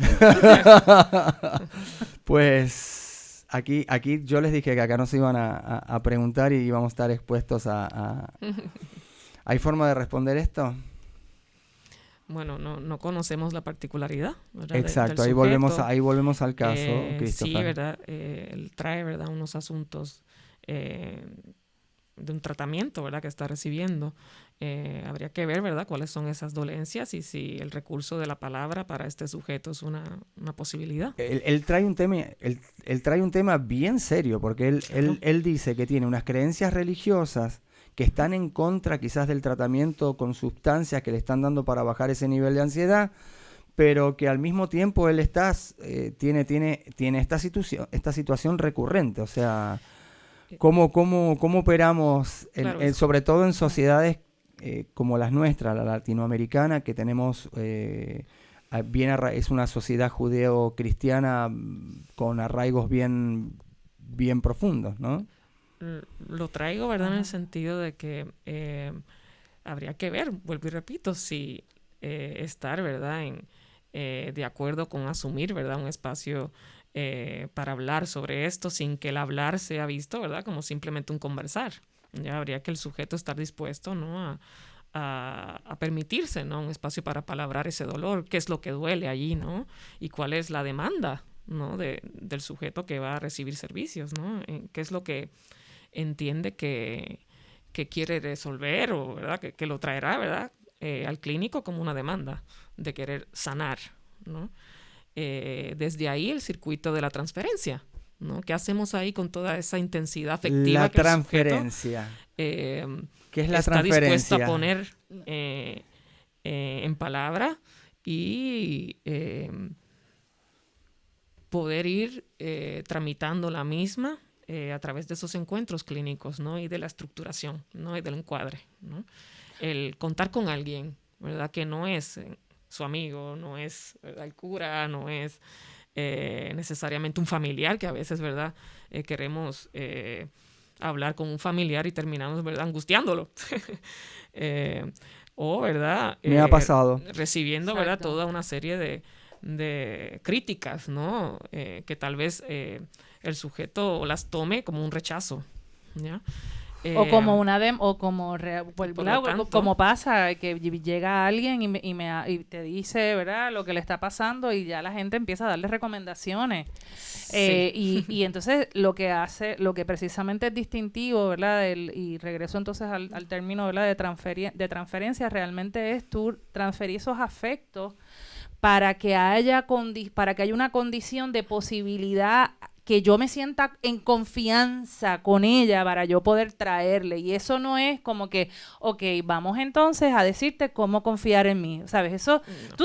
Pues aquí yo les dije que acá nos iban a preguntar y íbamos a estar expuestos a... ¿Hay forma de responder esto? Bueno, no conocemos la particularidad, ¿verdad? Exacto, ahí volvemos al caso, Christopher. Sí, ¿verdad? Él trae, ¿verdad?, unos asuntos de un tratamiento, ¿verdad?, que está recibiendo. Habría que ver, ¿verdad?, cuáles son esas dolencias y si el recurso de la palabra para este sujeto es una posibilidad. Él trae un tema bien serio, porque él dice que tiene unas creencias religiosas que están en contra quizás del tratamiento con sustancias que le están dando para bajar ese nivel de ansiedad, pero que al mismo tiempo él tiene esta situación recurrente. O sea, ¿cómo operamos, Claro, sobre todo en sociedades como las nuestras, la latinoamericana, que tenemos... es una sociedad judeo-cristiana con arraigos bien profundos, ¿no? Lo traigo, ¿verdad?, en el sentido de que habría que ver, vuelvo y repito, si estar, ¿verdad?, de acuerdo con asumir, ¿verdad?, un espacio para hablar sobre esto sin que el hablar sea visto, ¿verdad?, como simplemente un conversar. Ya habría que el sujeto estar dispuesto, ¿no?, a permitirse, ¿no?, un espacio para palabrar ese dolor, qué es lo que duele allí, ¿no?, y cuál es la demanda, ¿no?, del sujeto que va a recibir servicios, ¿no?, qué es lo que entiende que quiere resolver o, ¿verdad?, que lo traerá, ¿verdad?, al clínico como una demanda de querer sanar, ¿no? Desde ahí el circuito de la transferencia, ¿no? ¿Qué hacemos ahí con toda esa intensidad afectiva? La transferencia. ¿Qué es la está transferencia? Dispuesto a poner en palabra y poder ir tramitando la misma a través de esos encuentros clínicos, ¿no?, y de la estructuración, ¿no?, y del encuadre, ¿no? El contar con alguien, ¿verdad?, que no es su amigo, no es, ¿verdad?, el cura, no es necesariamente un familiar, que a veces, ¿verdad?, queremos hablar con un familiar y terminamos, ¿verdad?, angustiándolo. O, ¿verdad?, me ha pasado. Recibiendo, Exacto, ¿verdad?, toda una serie de críticas, ¿no?, que tal vez el sujeto las tome como un rechazo, ¿ya? O como como pasa que llega alguien y te dice, ¿verdad?, lo que le está pasando y ya la gente empieza a darle recomendaciones. Sí. Y entonces lo que precisamente es distintivo, ¿verdad?, y regreso entonces al término, ¿verdad?, de transferencia, realmente es tú transferir esos afectos para que haya una condición de posibilidad que yo me sienta en confianza con ella para yo poder traerle. Y eso no es como que, ok, vamos entonces a decirte cómo confiar en mí, ¿sabes? Eso, no.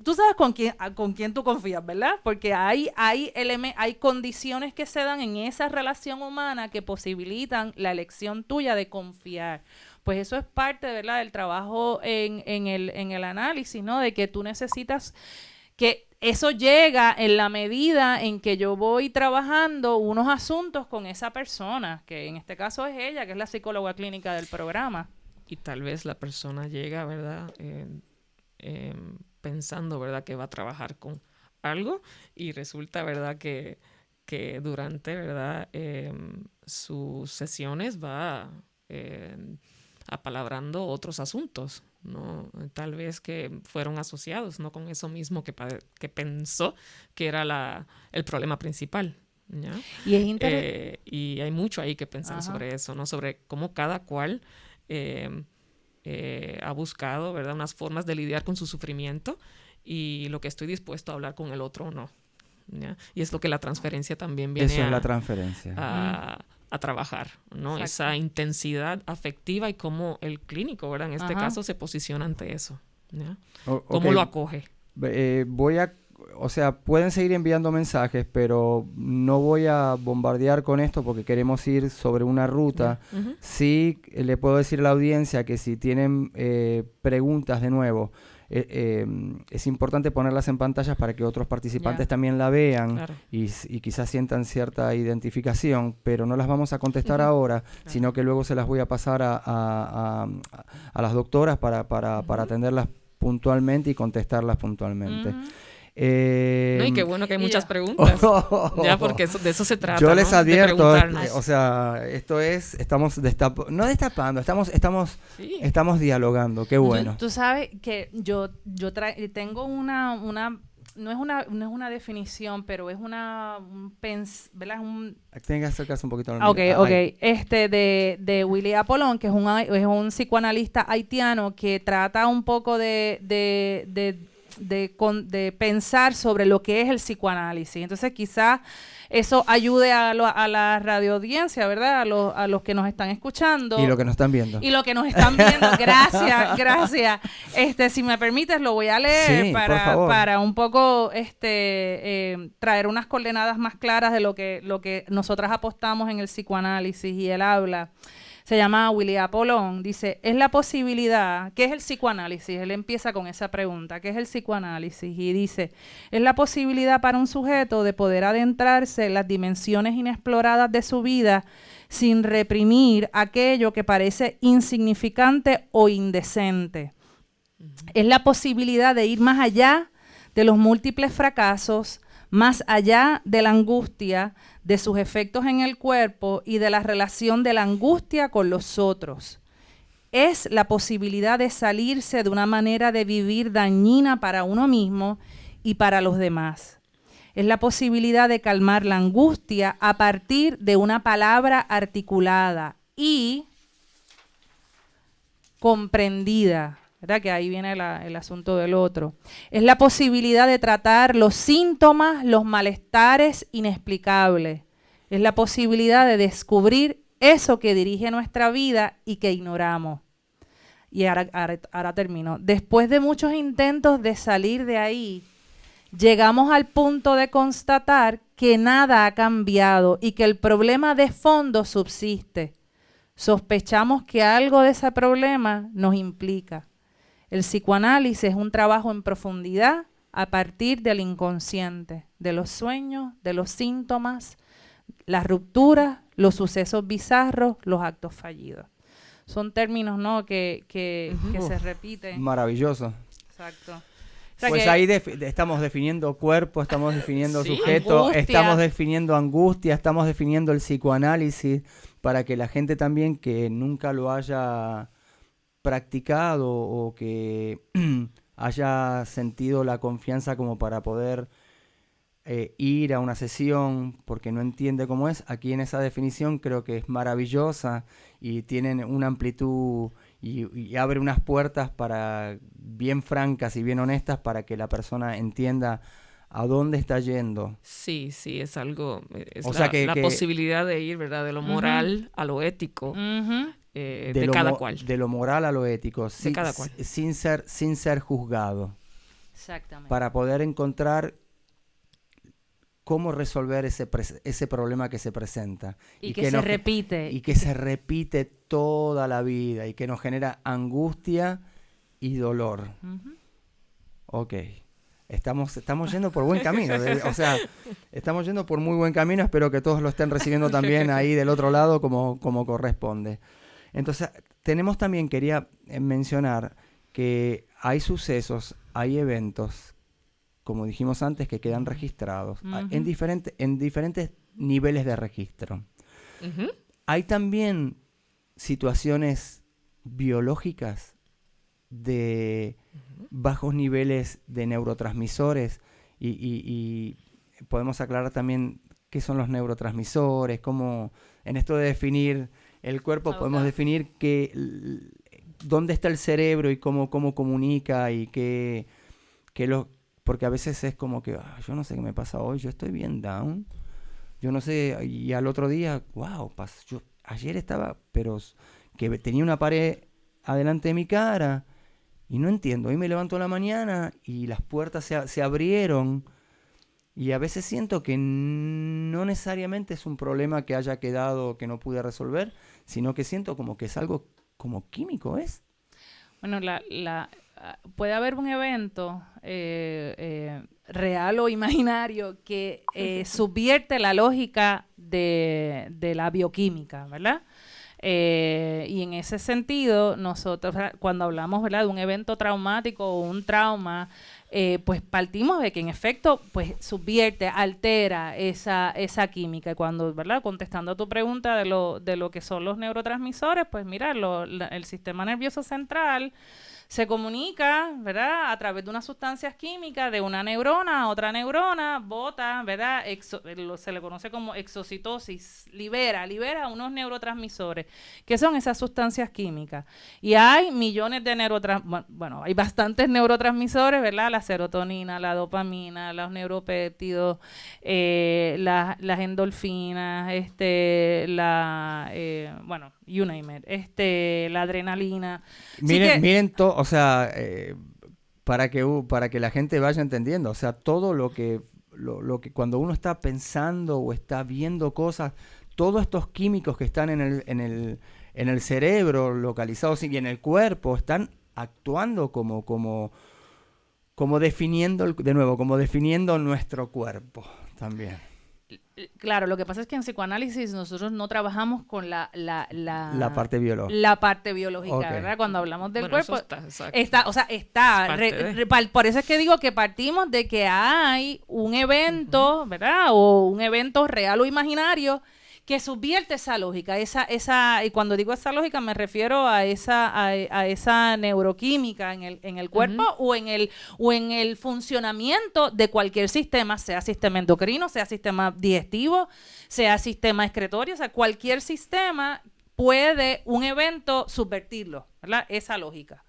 Tú sabes con quién tú confías, ¿verdad? Porque hay condiciones que se dan en esa relación humana que posibilitan la elección tuya de confiar. Pues eso es parte, ¿verdad?, del trabajo en el análisis, ¿no? De que tú necesitas que eso llega en la medida en que yo voy trabajando unos asuntos con esa persona, que en este caso es ella, que es la psicóloga clínica del programa. Y tal vez la persona llega, ¿verdad?, pensando, ¿verdad?, que va a trabajar con algo y resulta, ¿verdad?, que durante, ¿verdad?, sus sesiones va apalabrando otros asuntos, ¿no? Tal vez que fueron asociados, ¿no?, con eso mismo que pensó que era el problema principal, ¿ya? Y es interesante. Y hay mucho ahí que pensar. Ajá. Sobre eso, ¿no? Sobre cómo cada cual ha buscado, ¿verdad?, unas formas de lidiar con su sufrimiento y lo que estoy dispuesto a hablar con el otro o no, ¿ya? Y es lo que la transferencia también viene eso es la transferencia. A trabajar, ¿no? Exacto. Esa intensidad afectiva y cómo el clínico, ¿verdad?, en este caso se posiciona ante eso, ¿ya? ¿Cómo lo acoge? Pueden seguir enviando mensajes, pero no voy a bombardear con esto porque queremos ir sobre una ruta. Sí, le puedo decir a la audiencia que si tienen preguntas de nuevo, es importante ponerlas en pantallas para que otros participantes también la vean y quizás sientan cierta identificación, pero no las vamos a contestar ahora, sino que luego se las voy a pasar a las doctoras para atenderlas puntualmente y contestarlas puntualmente. Y qué bueno que hay muchas preguntas, ya, porque de eso se trata. Yo les advierto, o sea, esto es, estamos no destapando, estamos dialogando, qué bueno. Tú sabes que yo tengo una no es una definición, pero es ¿verdad? Tienes que acercarse un poquito al de Willy Apollon, que es un psicoanalista haitiano que trata un poco de pensar sobre lo que es el psicoanálisis. Entonces quizás eso ayude a la radioaudiencia, ¿verdad? A los que nos están escuchando. Y lo que nos están viendo. Gracias. Si me permites, lo voy a leer para un poco traer unas coordenadas más claras de lo que nosotras apostamos en el psicoanálisis y él habla. Se llama Willy Apollon, dice, es la posibilidad, ¿qué es el psicoanálisis? Él empieza con esa pregunta, ¿qué es el psicoanálisis? Y dice, es la posibilidad para un sujeto de poder adentrarse en las dimensiones inexploradas de su vida sin reprimir aquello que parece insignificante o indecente. Es la posibilidad de ir más allá de los múltiples fracasos, más allá de la angustia, de sus efectos en el cuerpo y de la relación de la angustia con los otros. Es la posibilidad de salirse de una manera de vivir dañina para uno mismo y para los demás. Es la posibilidad de calmar la angustia a partir de una palabra articulada y comprendida. ¿Verdad? Que ahí viene el asunto del otro. Es la posibilidad de tratar los síntomas, los malestares inexplicables. Es la posibilidad de descubrir eso que dirige nuestra vida y que ignoramos. Y ahora termino. Después de muchos intentos de salir de ahí, llegamos al punto de constatar que nada ha cambiado y que el problema de fondo subsiste. Sospechamos que algo de ese problema nos implica. El psicoanálisis es un trabajo en profundidad a partir del inconsciente, de los sueños, de los síntomas, las rupturas, los sucesos bizarros, los actos fallidos. Son términos, ¿no?, que se repiten. Maravilloso. Exacto. Pues ahí estamos definiendo cuerpo, estamos definiendo sujeto, estamos definiendo angustia, estamos definiendo el psicoanálisis para que la gente también que nunca lo haya practicado o que haya sentido la confianza como para poder ir a una sesión porque no entiende cómo es, aquí en esa definición creo que es maravillosa y tienen una amplitud y abre unas puertas para bien francas y bien honestas para que la persona entienda a dónde está yendo. Sí, es algo, es la posibilidad de ir, ¿verdad? De lo moral a lo ético. De cada cual. De lo moral a lo ético, cada cual. Sin ser juzgado. Exactamente. Para poder encontrar cómo resolver ese problema que se presenta. Y que se repite. Y que se repite toda la vida y que nos genera angustia y dolor. Ok. Estamos yendo por buen camino. Estamos yendo por muy buen camino. Espero que todos lo estén recibiendo también ahí del otro lado como corresponde. Entonces, quería mencionar que hay sucesos, hay eventos, como dijimos antes, que quedan registrados en diferentes niveles de registro. Hay también situaciones biológicas de bajos niveles de neurotransmisores y podemos aclarar también qué son los neurotransmisores, cómo en esto de definir el cuerpo podemos definir dónde está el cerebro y cómo comunica y porque a veces es como que yo no sé qué me pasa hoy, yo estoy bien down, yo no sé, y al otro día, yo ayer estaba, pero que tenía una pared adelante de mi cara y no entiendo, hoy me levanto a la mañana y las puertas se abrieron y a veces siento que no necesariamente es un problema que haya quedado que no pude resolver, sino que siento como que es algo como químico, ¿es? Bueno, puede haber un evento real o imaginario que subvierte la lógica de la bioquímica, ¿verdad? Y en ese sentido, nosotros cuando hablamos, ¿verdad?, de un evento traumático o un trauma, pues partimos de que en efecto pues subvierte, altera esa química. Y cuando, ¿verdad?, contestando a tu pregunta de lo que son los neurotransmisores, pues mira, el sistema nervioso central se comunica, ¿verdad?, a través de unas sustancias químicas de una neurona a otra neurona, bota, ¿verdad?, se le conoce como exocitosis, libera unos neurotransmisores, que son esas sustancias químicas. Y hay millones de bueno, hay bastantes neurotransmisores, ¿verdad?, la serotonina, la dopamina, los neuropéptidos, las endorfinas, bueno, you name it, la adrenalina. Miren o sea, para que la gente vaya entendiendo, o sea, todo lo que cuando uno está pensando o está viendo cosas, todos estos químicos que están en el cerebro localizados y en el cuerpo están actuando como definiendo, de nuevo, como definiendo nuestro cuerpo también. Claro, lo que pasa es que en psicoanálisis nosotros no trabajamos con la parte biológica. La parte biológica, okay, ¿verdad? Cuando hablamos del cuerpo, está. Por eso es que digo que partimos de que hay un evento, ¿verdad? O un evento real o imaginario que subvierte esa lógica, y cuando digo esa lógica me refiero a esa neuroquímica en el cuerpo, o en el funcionamiento de cualquier sistema, sea sistema endocrino, sea sistema digestivo, sea sistema excretorio, o sea, cualquier sistema puede un evento subvertirlo, ¿verdad? Esa lógica.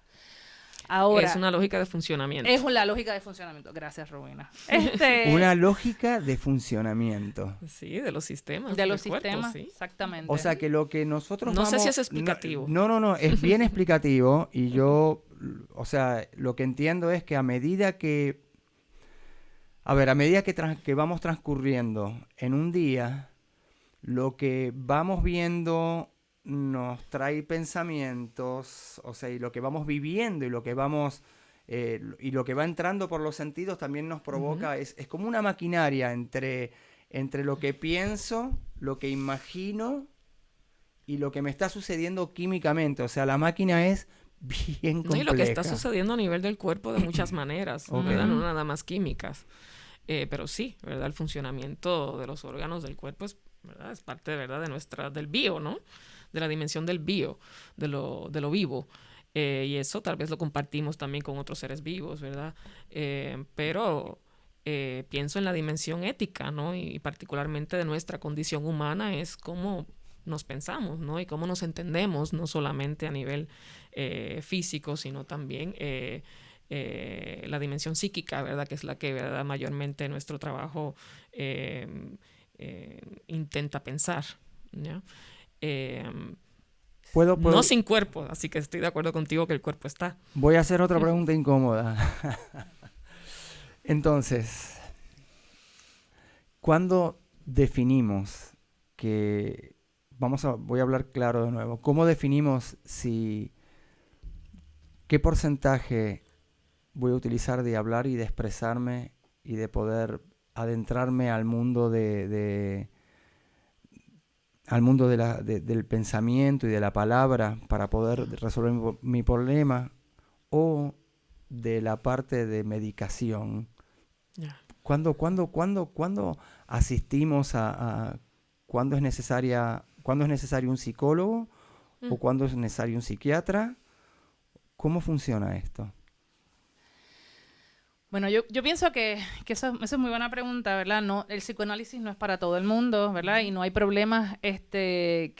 Ahora, es una lógica de funcionamiento. Es una lógica de funcionamiento. Gracias, Rowena. Una lógica de funcionamiento. Sí, de los sistemas. De los sistemas, cuerpo, sí, exactamente. O sea, que lo que nosotros No sé si es explicativo. No, es bien explicativo. Y yo, o sea, lo que entiendo es que a medida que vamos transcurriendo en un día, lo que vamos viendo nos trae pensamientos, o sea, y lo que vamos viviendo y lo que vamos y lo que va entrando por los sentidos también nos provoca, es como una maquinaria entre lo que pienso, lo que imagino y lo que me está sucediendo químicamente. O sea, la máquina es bien compleja. Y lo que está sucediendo a nivel del cuerpo de muchas maneras, ¿verdad? No nada más químicas. Pero sí, ¿verdad? El funcionamiento de los órganos del cuerpo es, ¿verdad?, es parte, ¿verdad?, del bio, ¿no? De la dimensión del bio, de lo vivo. Y eso tal vez lo compartimos también con otros seres vivos, ¿verdad? Pero pienso en la dimensión ética, ¿no? Y particularmente de nuestra condición humana, es cómo nos pensamos, ¿no? Y cómo nos entendemos, no solamente a nivel físico, sino también la dimensión psíquica, ¿verdad?, que es la que, ¿verdad?, mayormente nuestro trabajo intenta pensar, ¿ya? ¿Puedo? No sin cuerpo, así que estoy de acuerdo contigo que el cuerpo está. Voy a hacer otra pregunta incómoda. Entonces, ¿cuándo definimos que... voy a hablar claro de nuevo. ¿Cómo definimos qué porcentaje voy a utilizar de hablar y de expresarme y de poder adentrarme al mundo del pensamiento y de la palabra para poder resolver mi problema, o de la parte de medicación? Yeah. ¿Cuándo asistimos cuándo es necesario un psicólogo o cuándo es necesario un psiquiatra? ¿Cómo funciona esto? Bueno, yo pienso que eso es muy buena pregunta, ¿verdad? No, el psicoanálisis no es para todo el mundo, ¿verdad? Y no hay problemas que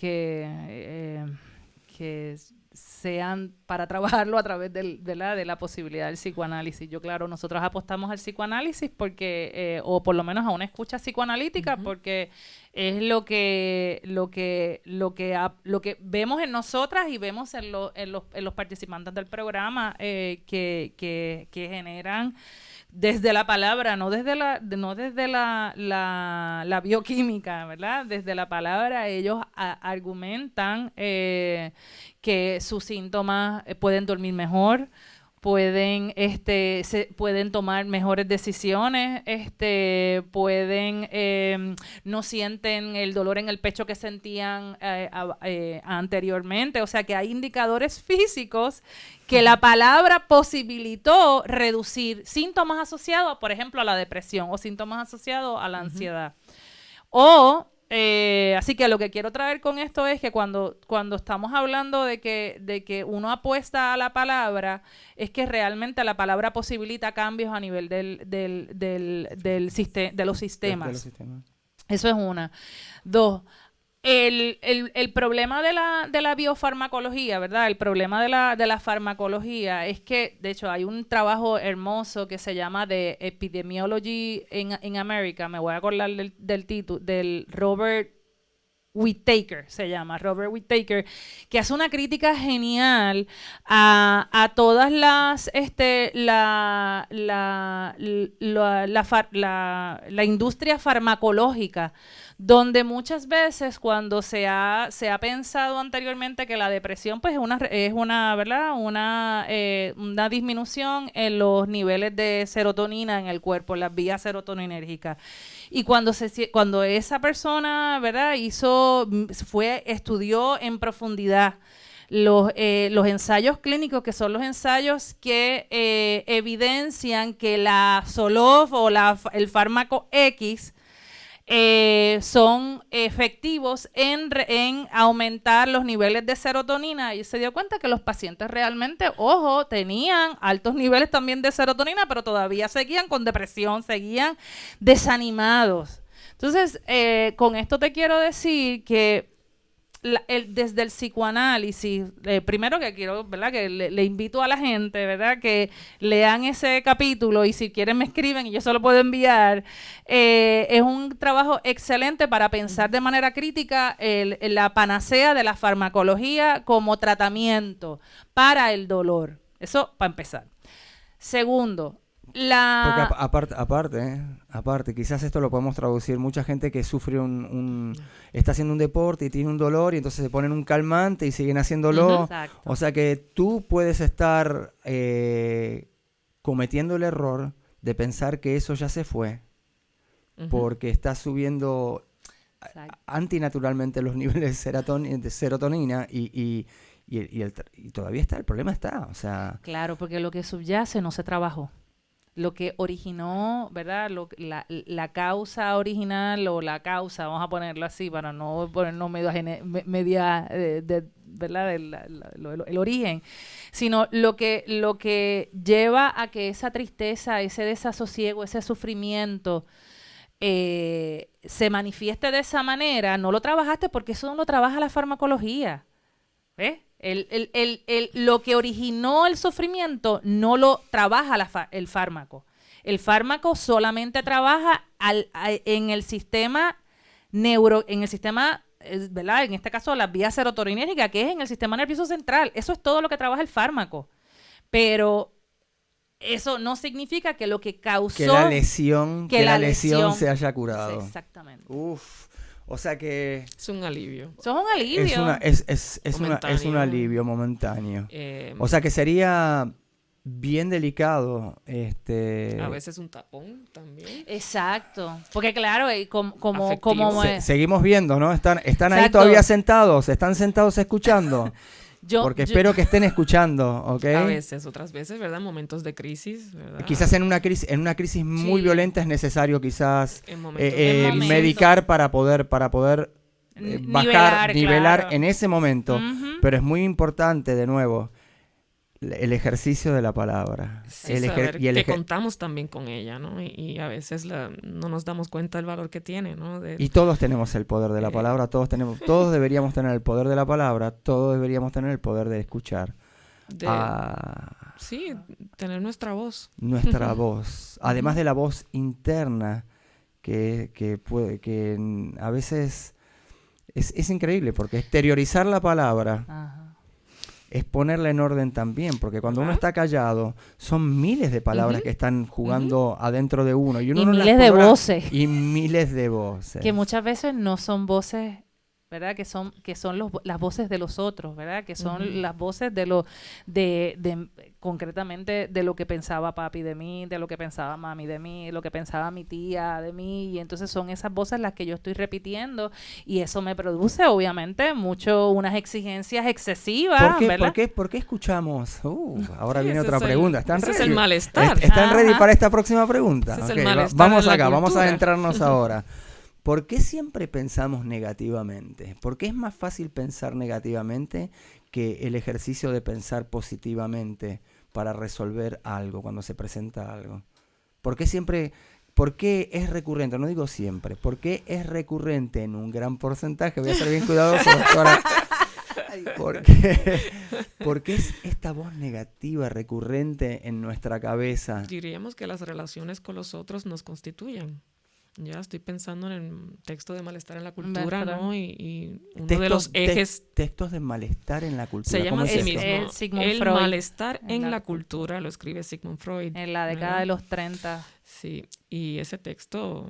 sean para trabajarlo a través de la posibilidad del psicoanálisis. Nosotros apostamos al psicoanálisis porque, o por lo menos a una escucha psicoanalítica, porque es lo que vemos en nosotras y vemos en los participantes del programa, que generan desde la palabra, no desde la bioquímica, ¿verdad? Desde la palabra ellos argumentan que sus síntomas pueden dormir mejor, pueden tomar mejores decisiones, no sienten el dolor en el pecho que sentían anteriormente. O sea que hay indicadores físicos que la palabra posibilitó reducir síntomas asociados, por ejemplo, a la depresión o síntomas asociados a la ansiedad. Así que lo que quiero traer con esto es que cuando estamos hablando de que uno apuesta a la palabra, es que realmente la palabra posibilita cambios a nivel de los sistemas. Eso es una. 2. El problema de la biofarmacología, ¿verdad? El problema de la farmacología es que, de hecho, hay un trabajo hermoso que se llama The Epidemiology in America. Me voy a acordar del título, del Robert Whittaker, se llama Robert Whittaker, que hace una crítica genial a todas las la industria farmacológica, donde muchas veces cuando se ha pensado anteriormente que la depresión pues es una disminución en los niveles de serotonina en el cuerpo, las vías serotoninérgicas. Y cuando esa persona, ¿verdad?, estudió en profundidad los ensayos clínicos, que son los ensayos que evidencian que la Zoloft o el fármaco X son efectivos en aumentar los niveles de serotonina, y se dio cuenta que los pacientes realmente, tenían altos niveles también de serotonina, pero todavía seguían con depresión, seguían desanimados. Entonces, con esto te quiero decir que desde el psicoanálisis, primero que quiero, ¿verdad?, que le invito a la gente, ¿verdad?, que lean ese capítulo, y si quieren me escriben y yo se lo puedo enviar. Es un trabajo excelente para pensar de manera crítica la panacea de la farmacología como tratamiento para el dolor. Eso para empezar. Segundo, porque aparte, quizás esto lo podemos traducir. Mucha gente que sufre está haciendo un deporte y tiene un dolor, y entonces se ponen un calmante y siguen haciéndolo. Exacto. O sea que tú puedes estar cometiendo el error de pensar que eso ya se fue, porque estás subiendo antinaturalmente los niveles de serotonina y todavía está, el problema está. O sea, claro, porque lo que subyace no se trabajó. Lo que originó, ¿verdad?, la causa original, o la causa, vamos a ponerlo así para no ponernos ¿verdad?, el origen, sino lo que lleva a que esa tristeza, ese desasosiego, ese sufrimiento se manifieste de esa manera. No lo trabajaste porque eso no lo trabaja la farmacología. ¿Ves? Lo que originó el sufrimiento no lo trabaja el fármaco. El fármaco solamente trabaja en el sistema ¿verdad?, en este caso las vías serotoninérgicas, que es en el sistema nervioso central. Eso es todo lo que trabaja el fármaco. Pero eso no significa que lo que causó que la lesión se haya curado. Sí, exactamente. O sea que es un alivio. Es un alivio. Es un alivio momentáneo. O sea que sería bien delicado. A veces un tapón también. Exacto. Porque claro, seguimos viendo, ¿no? Están ahí todavía sentados. Están sentados escuchando. Porque espero que estén escuchando, ¿ok? A veces, otras veces, ¿verdad? Momentos de crisis, ¿verdad? Quizás en una crisis muy violenta es necesario quizás medicar para poder nivelar en ese momento. Pero es muy importante, de nuevo, el ejercicio de la palabra. Sí, saber que contamos también con ella, ¿no? Y a veces no nos damos cuenta del valor que tiene, ¿no? Y todos tenemos el poder de la palabra, todos deberíamos tener el poder de la palabra, todos deberíamos tener el poder de escuchar. Sí, tener nuestra voz. Nuestra voz. Además de la voz interna, que a veces es increíble, porque exteriorizar la palabra es ponerla en orden también, porque cuando uno está callado, son miles de palabras que están jugando adentro de uno. Y miles de voces. Y miles de voces. Que muchas veces no son voces, ¿verdad? Que son las voces de los otros, ¿verdad? Que son las voces concretamente de lo que pensaba papi de mí, de lo que pensaba mami de mí, lo que pensaba mi tía de mí, y entonces son esas voces las que yo estoy repitiendo, y eso me produce obviamente unas exigencias excesivas, ¿verdad? ¿Por qué escuchamos? Ahora viene otra pregunta. Ese es el malestar. ¿Están ready para esta próxima pregunta? Ese es el malestar. Vamos acá, vamos a adentrarnos ahora. ¿Por qué siempre pensamos negativamente? ¿Por qué es más fácil pensar negativamente que el ejercicio de pensar positivamente para resolver algo cuando se presenta algo? ¿Por qué es recurrente? No digo siempre. ¿Por qué es recurrente en un gran porcentaje? Voy a ser bien cuidadoso, doctora. ¿Por qué es esta voz negativa recurrente en nuestra cabeza? Diríamos que las relaciones con los otros nos constituyen. Ya estoy pensando en el texto de malestar en la cultura, ¿no? Y uno de los ejes... Textos de malestar en la cultura. Se llama así mismo. El Freud. Malestar en la cultura lo escribe Sigmund Freud. En la década de los 30. Sí, y ese texto...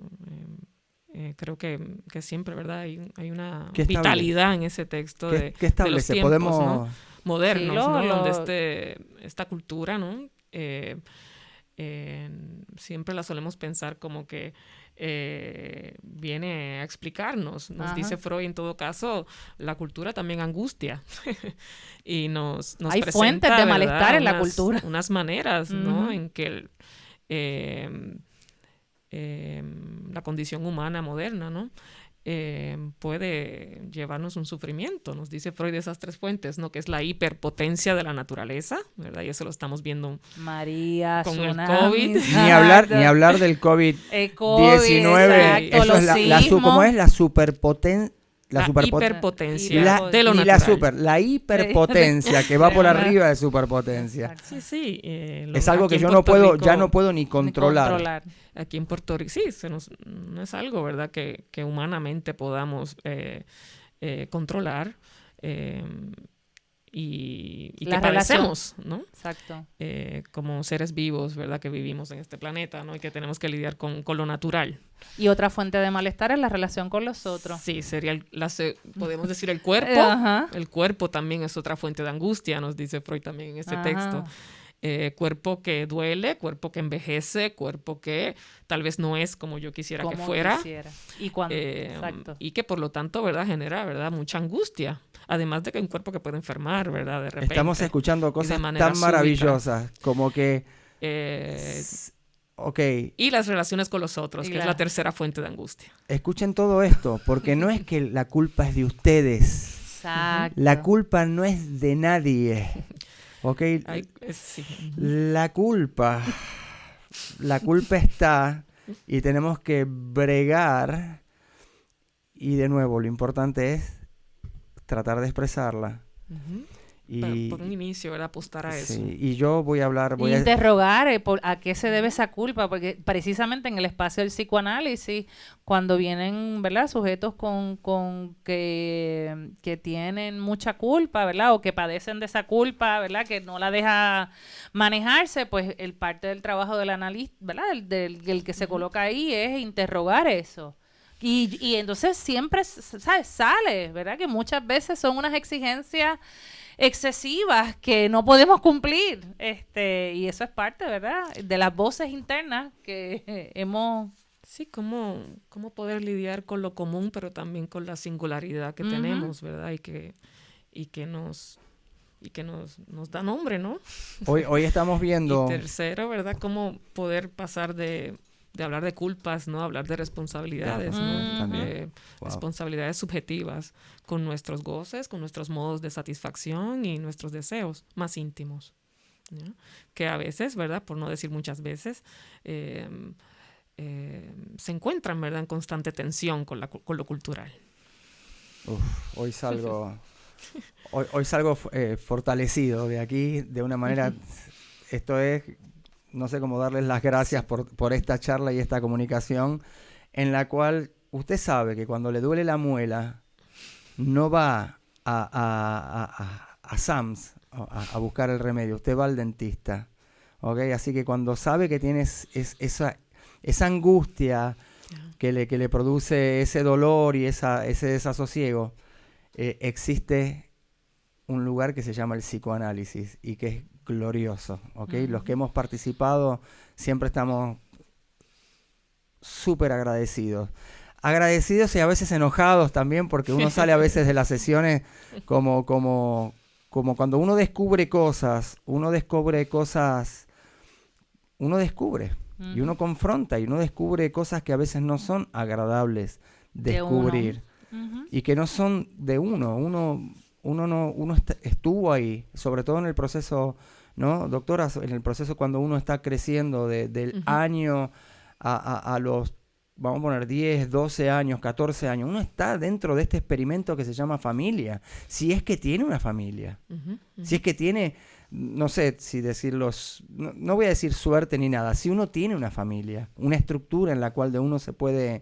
creo que siempre, ¿verdad? Hay una vitalidad en ese texto ¿Qué establece? de los tiempos, ¿no? Modernos, sí, ¿no? Donde esta cultura, ¿no? Siempre la solemos pensar como que viene a explicarnos. Nos dice Freud, en todo caso, la cultura también angustia. Y nos hay presenta, fuentes de malestar, ¿verdad? En la cultura. Unas maneras, ¿no? En que la condición humana moderna, ¿no? Puede llevarnos un sufrimiento. Nos dice Freud de esas 3 fuentes, ¿no? Que es la hiperpotencia de la naturaleza, ¿verdad? Y eso lo estamos viendo María, con tsunami, el COVID. Ni hablar del COVID-19. Eso es ¿cómo es? La hiperpotencia de lo natural. La hiperpotencia que va por arriba de superpotencia. Sí. Es algo que yo no puedo ni controlar. Aquí en Puerto Rico, sí, no es algo, ¿verdad? Que humanamente podamos controlar y que padecemos, ¿no? Exacto. Como seres vivos, ¿verdad? Que vivimos en este planeta, ¿no? Y que tenemos que lidiar con lo natural. Y otra fuente de malestar es la relación con los otros. Sí, sería, podemos decir, el cuerpo. El cuerpo también es otra fuente de angustia, nos dice Freud también en este texto. Cuerpo que duele, cuerpo que envejece, cuerpo que tal vez no es como yo quisiera que fuera. Y cuando, exacto. Y que por lo tanto, ¿verdad? Genera, ¿verdad? Mucha angustia. Además de que un cuerpo que puede enfermar, ¿verdad? De repente. Estamos escuchando cosas tan maravillosas como que... Y las relaciones con los otros, que es la tercera fuente de angustia. Escuchen todo esto, porque no es que la culpa es de ustedes. Exacto. La culpa no es de nadie. Okay. Sí. La culpa está y tenemos que bregar, y de nuevo lo importante es tratar de expresarla. Por un inicio, ¿verdad? Apostar a eso. Y yo voy a interrogar a qué se debe esa culpa, porque precisamente en el espacio del psicoanálisis, cuando vienen, ¿verdad? Sujetos con que tienen mucha culpa, ¿verdad? O que padecen de esa culpa, ¿verdad? Que no la deja manejarse, pues el parte del trabajo del analista, ¿verdad? El que se coloca ahí es interrogar eso. Y entonces siempre, ¿sabes? Sale, ¿verdad? Que muchas veces son unas exigencias excesivas que no podemos cumplir, y eso es parte, ¿verdad? De las voces internas que hemos... Sí, cómo poder lidiar con lo común, pero también con la singularidad que tenemos, ¿verdad? Y que nos da nombre, ¿no? Hoy estamos viendo... Y tercero, ¿verdad? Cómo poder pasar de hablar de culpas, ¿no? Hablar de responsabilidades, ¿no? También. Responsabilidades subjetivas con nuestros goces, con nuestros modos de satisfacción y nuestros deseos más íntimos, ¿no? Que a veces, ¿verdad? Por no decir muchas veces, se encuentran, ¿verdad? En constante tensión con lo cultural. Hoy salgo fortalecido de aquí de una manera. Esto es... No sé cómo darles las gracias por esta charla y esta comunicación, en la cual usted sabe que cuando le duele la muela, no va a Sam's a buscar el remedio, usted va al dentista. ¿Okay? Así que cuando sabe que tienes esa angustia que le produce ese dolor y ese desasosiego, existe un lugar que se llama el psicoanálisis y que es glorioso, ¿ok? Los que hemos participado siempre estamos súper agradecidos. Agradecidos y a veces enojados también, porque uno sale a veces de las sesiones como cuando uno descubre cosas, y uno confronta y uno descubre cosas que a veces no son agradables descubrir y que no son de uno estuvo ahí, sobre todo en el proceso, ¿no, doctora? En el proceso cuando uno está creciendo del año a los, vamos a poner 10, 12 años, 14 años, uno está dentro de este experimento que se llama familia, si es que tiene una familia, si es que tiene, no sé si decirlo, no voy a decir suerte ni nada, si uno tiene una familia, una estructura en la cual de uno se puede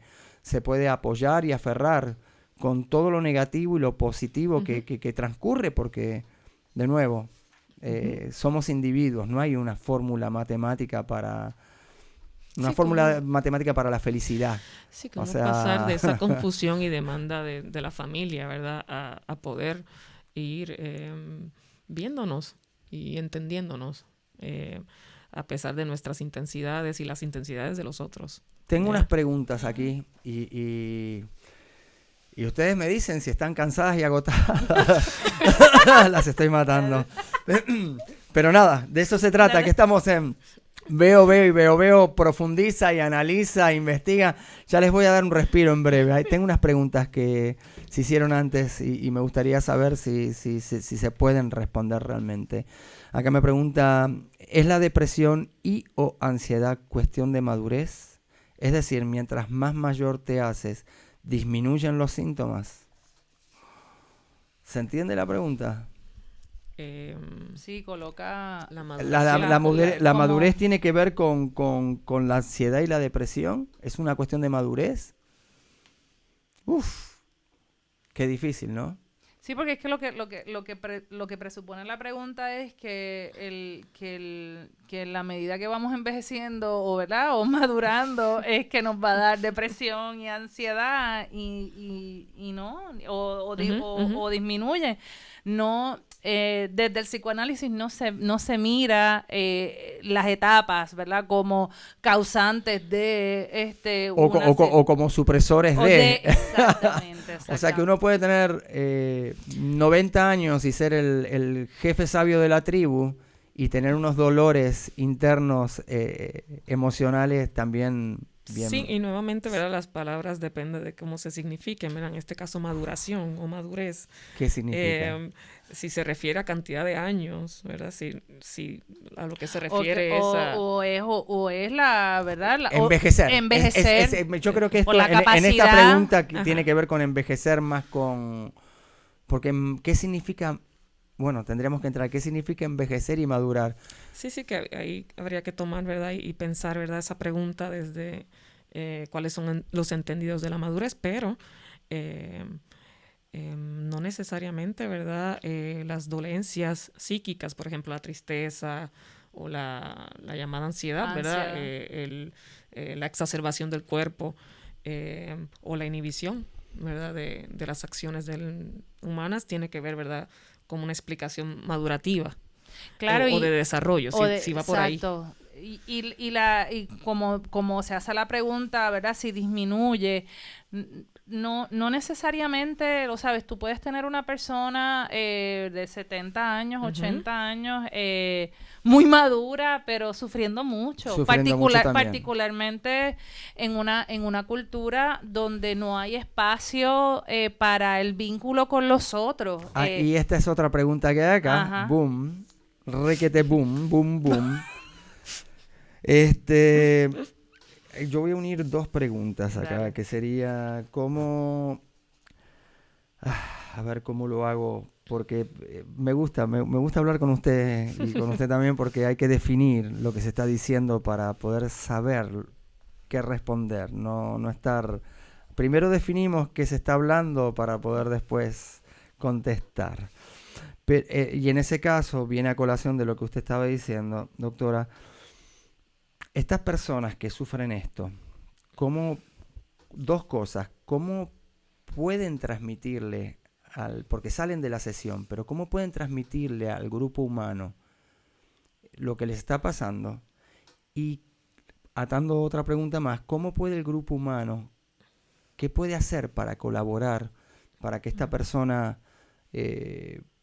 apoyar y aferrar con todo lo negativo y lo positivo que transcurre, porque, de nuevo, somos individuos, no hay una fórmula matemática para la felicidad. Sí, como pasar de esa confusión y demanda de la familia, ¿verdad? A poder ir viéndonos y entendiéndonos, a pesar de nuestras intensidades y las intensidades de los otros. Tengo unas preguntas aquí y ustedes me dicen si están cansadas y agotadas. Las estoy matando. Pero nada, de eso se trata, que estamos en Veo, profundiza y analiza, investiga. Ya les voy a dar un respiro en breve. Ahí tengo unas preguntas que se hicieron antes y me gustaría saber si se pueden responder realmente. Acá me pregunta, ¿es la depresión y o ansiedad cuestión de madurez? Es decir, mientras más mayor te haces, ¿disminuyen los síntomas? ¿Se entiende la pregunta? Sí, coloca la madurez tiene que ver con la ansiedad y la depresión. ¿Es una cuestión de madurez? Uf, qué difícil, ¿no? Sí, porque es que lo que presupone la pregunta es que en la medida que vamos envejeciendo ¿verdad? O madurando es que nos va a dar depresión y ansiedad y no o disminuye. No, desde el psicoanálisis no se mira las etapas, ¿verdad? Como causantes de o como supresores de. Exactamente. O sea que uno puede tener 90 años y ser el jefe sabio de la tribu y tener unos dolores internos emocionales también. Bien. Sí, y nuevamente, ¿verdad? Las palabras dependen de cómo se signifiquen, ¿verdad? En este caso, maduración o madurez. ¿Qué significa? Si se refiere a cantidad de años, ¿verdad? Si a lo que se refiere o es la, ¿verdad? Envejecer. Yo creo que esto, en esta pregunta tiene que ver con envejecer más con... Porque, ¿qué significa...? Bueno, tendríamos que entrar. ¿Qué significa envejecer y madurar? Sí, que ahí habría que tomar, ¿verdad? Y pensar, ¿verdad? Esa pregunta desde cuáles son los entendidos de la madurez, pero no necesariamente, ¿verdad? Las dolencias psíquicas, por ejemplo, la tristeza o la llamada ansiedad, ¿verdad? La exacerbación del cuerpo o la inhibición, ¿verdad? De las acciones humanas tiene que ver, ¿verdad? Como una explicación madurativa, claro, o de desarrollo, si va por ahí. Exacto. Y como se hace la pregunta, ¿verdad? Si disminuye, no necesariamente, lo sabes, tú puedes tener una persona de 70 años, 80 años, muy madura, pero sufriendo mucho. Particularmente en una cultura donde no hay espacio para el vínculo con los otros. Y esta es otra pregunta que hay acá. Ajá. Boom. Requete boom, boom, boom. Yo voy a unir dos preguntas acá, claro, que sería cómo... a ver cómo lo hago, porque me gusta hablar con usted y con usted también, porque hay que definir lo que se está diciendo para poder saber qué responder, no estar... Primero definimos qué se está hablando para poder después contestar. Y en ese caso viene a colación de lo que usted estaba diciendo, doctora. Estas personas que sufren esto, dos cosas, ¿cómo pueden transmitirle porque salen de la sesión, pero cómo pueden transmitirle al grupo humano lo que les está pasando. Y atando otra pregunta más, ¿cómo puede el grupo humano, qué puede hacer para colaborar, para que esta persona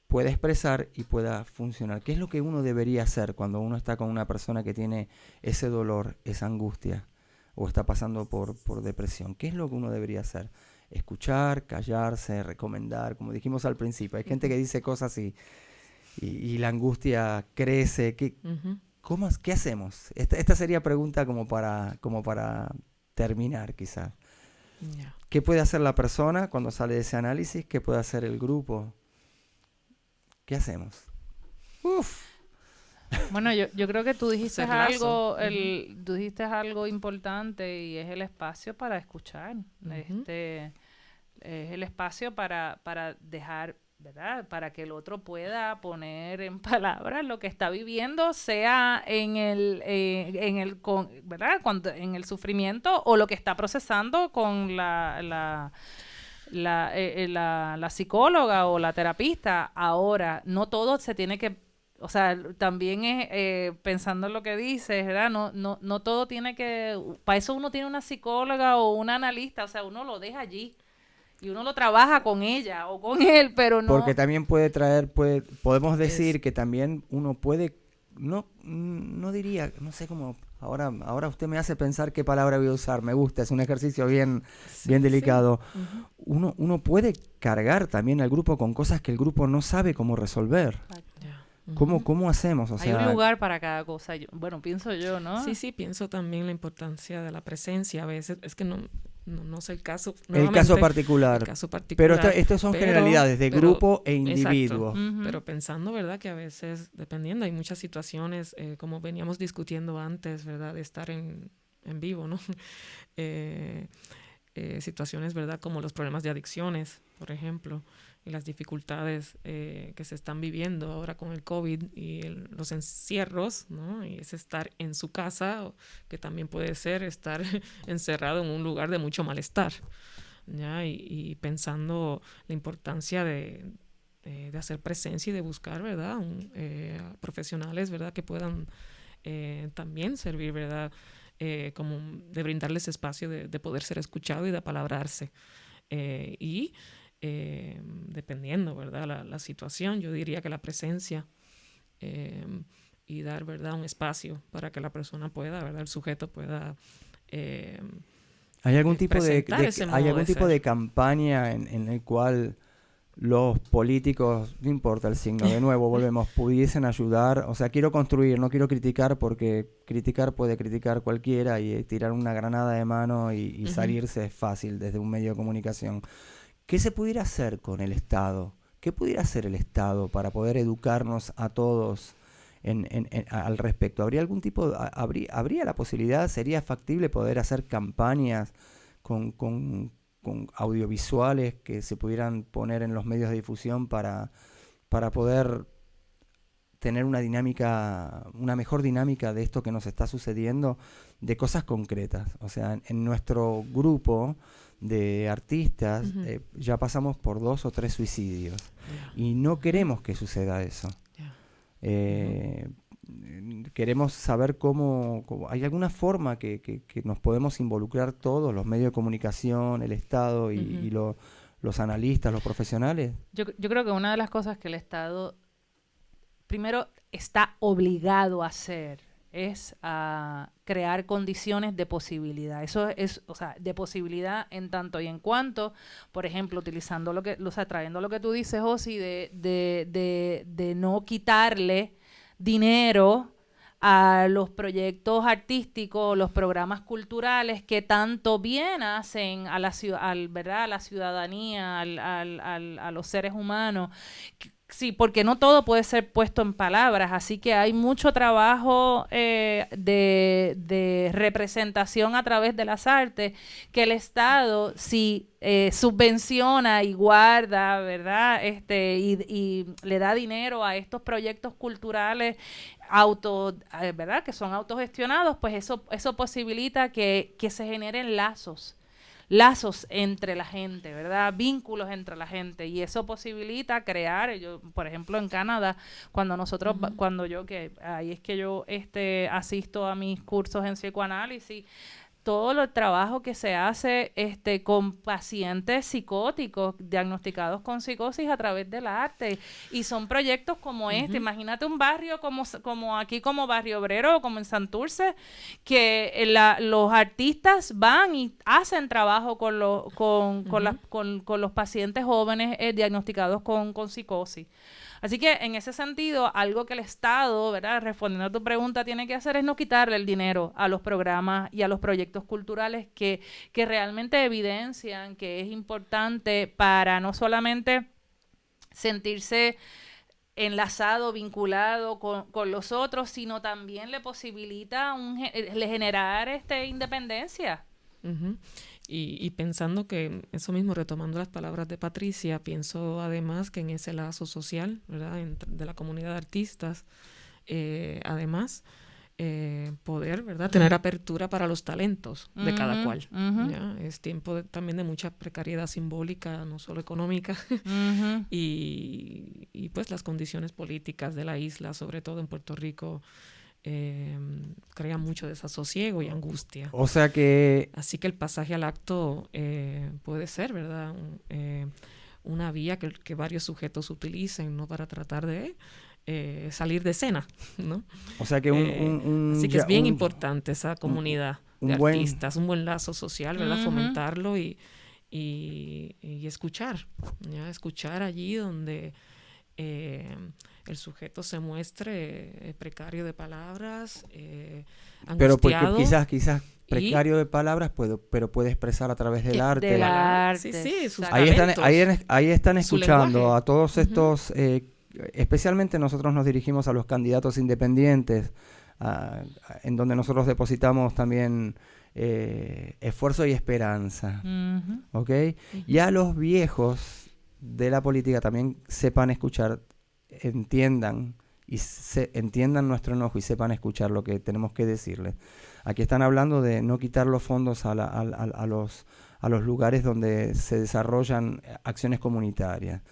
pueda expresar y pueda funcionar? ¿Qué es lo que uno debería hacer cuando uno está con una persona que tiene ese dolor, esa angustia, o está pasando por depresión? ¿Qué es lo que uno debería hacer? Escuchar, callarse, recomendar, como dijimos al principio. Hay gente que dice cosas y la angustia crece. ¿Qué hacemos? Esta sería pregunta como para terminar, quizás. Yeah. ¿Qué puede hacer la persona cuando sale de ese análisis? ¿Qué puede hacer el grupo? ¿Qué hacemos? Uf. Bueno, yo creo que tú dijiste algo, tú dijiste algo importante, y es el espacio para escuchar. Es el espacio para dejar, ¿verdad? Para que el otro pueda poner en palabras lo que está viviendo, sea ¿verdad? En el sufrimiento, o lo que está procesando con la psicóloga o la terapista. Ahora, no todo se tiene que, o sea, también es pensando en lo que dices, ¿verdad? No todo tiene que, para eso uno tiene una psicóloga o una analista, o sea, uno lo deja allí y uno lo trabaja con ella o con él, pero no. Porque también podemos decir que también uno puede, no diría, no sé cómo, ahora usted me hace pensar qué palabra voy a usar, me gusta, es un ejercicio bien delicado. Sí. Uno puede cargar también al grupo con cosas que el grupo no sabe cómo resolver. ¿Cómo hacemos? O sea, hay un lugar para cada cosa. Pienso yo, ¿no? Sí, pienso también la importancia de la presencia. A veces es que no sé el caso. El caso particular. Pero estos son generalidades de grupo e individuo. Pero pensando, ¿verdad? Que a veces, dependiendo, hay muchas situaciones, como veníamos discutiendo antes, ¿verdad? De estar en vivo, ¿no? Situaciones, ¿verdad? Como los problemas de adicciones, por ejemplo, y las dificultades que se están viviendo ahora con el COVID y los encierros, ¿no? Y es estar en su casa, que también puede ser estar encerrado en un lugar de mucho malestar, ¿ya? Y pensando la importancia de hacer presencia y de buscar, ¿verdad? Profesionales, ¿verdad? Que puedan también servir, ¿verdad? Como de brindarles espacio de poder ser escuchado y de apalabrarse. Dependiendo, ¿verdad? La situación, yo diría que la presencia y dar, ¿verdad? Un espacio para que la persona pueda, ¿verdad? El sujeto pueda ¿Hay algún tipo de campaña en el cual los políticos, no importa el signo, de nuevo volvemos, pudiesen ayudar? O sea, quiero construir, no quiero criticar, porque criticar puede criticar cualquiera, y tirar una granada de mano y salirse es fácil desde un medio de comunicación. ¿Qué se pudiera hacer con el Estado? ¿Qué pudiera hacer el Estado para poder educarnos a todos al respecto? ¿Habría la posibilidad, sería factible poder hacer campañas con audiovisuales que se pudieran poner en los medios de difusión para poder tener una mejor dinámica de esto que nos está sucediendo, de cosas concretas? O sea, en nuestro grupo de artistas ya pasamos por 2 o 3 suicidios y no queremos que suceda eso. Queremos saber cómo hay alguna forma que nos podemos involucrar todos, los medios de comunicación, el Estado y los analistas, los profesionales. Yo creo que una de las cosas que el Estado primero está obligado a hacer es a crear condiciones de posibilidad. Eso es, o sea, de posibilidad en tanto y en cuanto, por ejemplo, utilizando trayendo lo que tú dices, Josi, de no quitarle dinero a los proyectos artísticos, los programas culturales que tanto bien hacen a la ciudadanía, a los seres humanos. Sí, porque no todo puede ser puesto en palabras, así que hay mucho trabajo de representación a través de las artes que el Estado sí subvenciona y guarda, ¿verdad? Y le da dinero a estos proyectos culturales ¿verdad? Que son autogestionados, pues eso posibilita que se generen lazos lazos entre la gente, ¿verdad? Vínculos entre la gente, y eso posibilita crear, yo, por ejemplo, en Canadá, cuando nosotros, cuando yo, que ahí es que yo asisto a mis cursos en psicoanálisis, todo el trabajo que se hace con pacientes psicóticos diagnosticados con psicosis a través del arte, y son proyectos como imagínate un barrio como aquí, como Barrio Obrero, como en Santurce, que los artistas van y hacen trabajo con los pacientes jóvenes diagnosticados con psicosis. Así que en ese sentido, algo que el Estado, ¿verdad?, respondiendo a tu pregunta, tiene que hacer es no quitarle el dinero a los programas y a los proyectos culturales que realmente evidencian que es importante para no solamente sentirse enlazado, vinculado con los otros, sino también le posibilita le generar independencia. Y pensando que eso mismo, retomando las palabras de Patricia, pienso además que en ese lazo social, ¿verdad?, de la comunidad de artistas, además poder, ¿verdad?, tener apertura para los talentos de cada cual. ¿Ya? Es tiempo también de mucha precariedad simbólica, no solo económica, y pues las condiciones políticas de la isla, sobre todo en Puerto Rico, crea mucho desasosiego y angustia. O sea que... Así que el pasaje al acto puede ser, ¿verdad?, una vía que varios sujetos utilicen, ¿no?, para tratar de salir de escena, ¿no? O sea que así que es bien importante esa comunidad de artistas, un buen lazo social, ¿verdad?, fomentarlo y escuchar, ¿ya? Escuchar allí donde el sujeto se muestre precario de palabras, angustiado. Pero porque quizás precario de palabras, pero puede expresar a través del arte. Del arte. Sí, sus ahí están escuchando a todos estos, especialmente nosotros nos dirigimos a los candidatos independientes, en donde nosotros depositamos también esfuerzo y esperanza. ¿Ok? Y a los viejos de la política también sepan escuchar, entiendan nuestro enojo y sepan escuchar lo que tenemos que decirles. Aquí están hablando de no quitar los fondos a los lugares donde se desarrollan acciones comunitarias.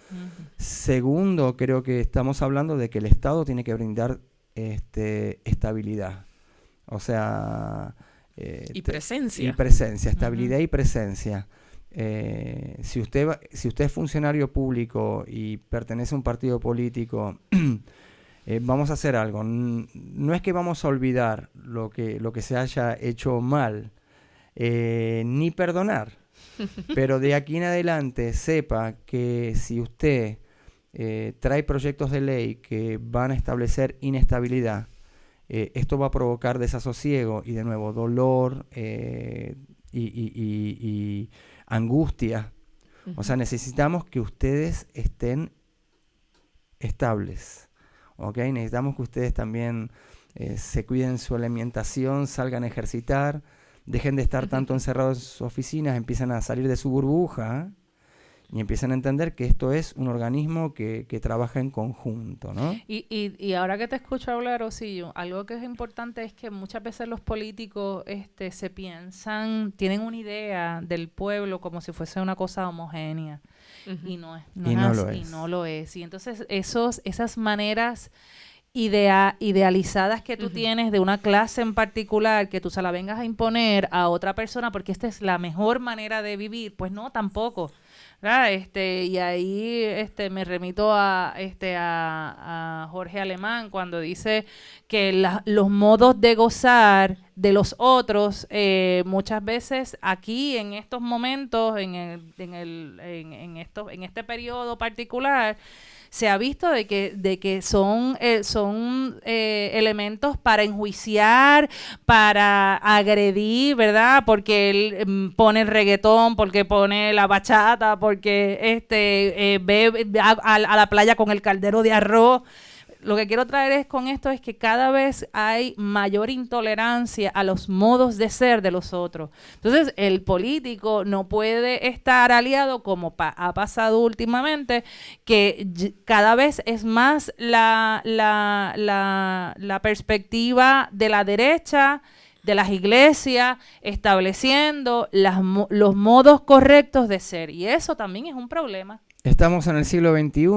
Segundo, creo que estamos hablando de que el Estado tiene que brindar estabilidad. O sea... y presencia. Estabilidad y presencia. Si usted es funcionario público y pertenece a un partido político, vamos a hacer algo. No es que vamos a olvidar lo que se haya hecho mal, ni perdonar, pero de aquí en adelante sepa que si usted trae proyectos de ley que van a establecer inestabilidad, esto va a provocar desasosiego y de nuevo dolor y angustia. O sea, necesitamos que ustedes estén estables, ¿ok? Necesitamos que ustedes también se cuiden su alimentación, salgan a ejercitar, dejen de estar tanto encerrados en sus oficinas, empiezan a salir de su burbuja y empiezan a entender que esto es un organismo que trabaja en conjunto, ¿no? Y ahora que te escucho hablar, Osillo, algo que es importante es que muchas veces los políticos se piensan, tienen una idea del pueblo como si fuese una cosa homogénea. Y no lo es. Y entonces esas maneras idealizadas que tú tienes de una clase en particular, que tú se la vengas a imponer a otra persona porque esta es la mejor manera de vivir, pues no, tampoco. ¿verdad? Y ahí me remito a Jorge Alemán cuando dice que los modos de gozar de los otros muchas veces aquí en estos momentos en este periodo particular se ha visto de que son elementos para enjuiciar, para agredir, ¿verdad? Porque él pone el reggaetón, porque pone la bachata, porque ve a la playa con el caldero de arroz. Lo que quiero traer con esto es que cada vez hay mayor intolerancia a los modos de ser de los otros. Entonces, el político no puede estar aliado, como ha pasado últimamente, que cada vez es más la perspectiva de la derecha de las iglesias, estableciendo los modos correctos de ser. Y eso también es un problema. Estamos en el siglo XXI,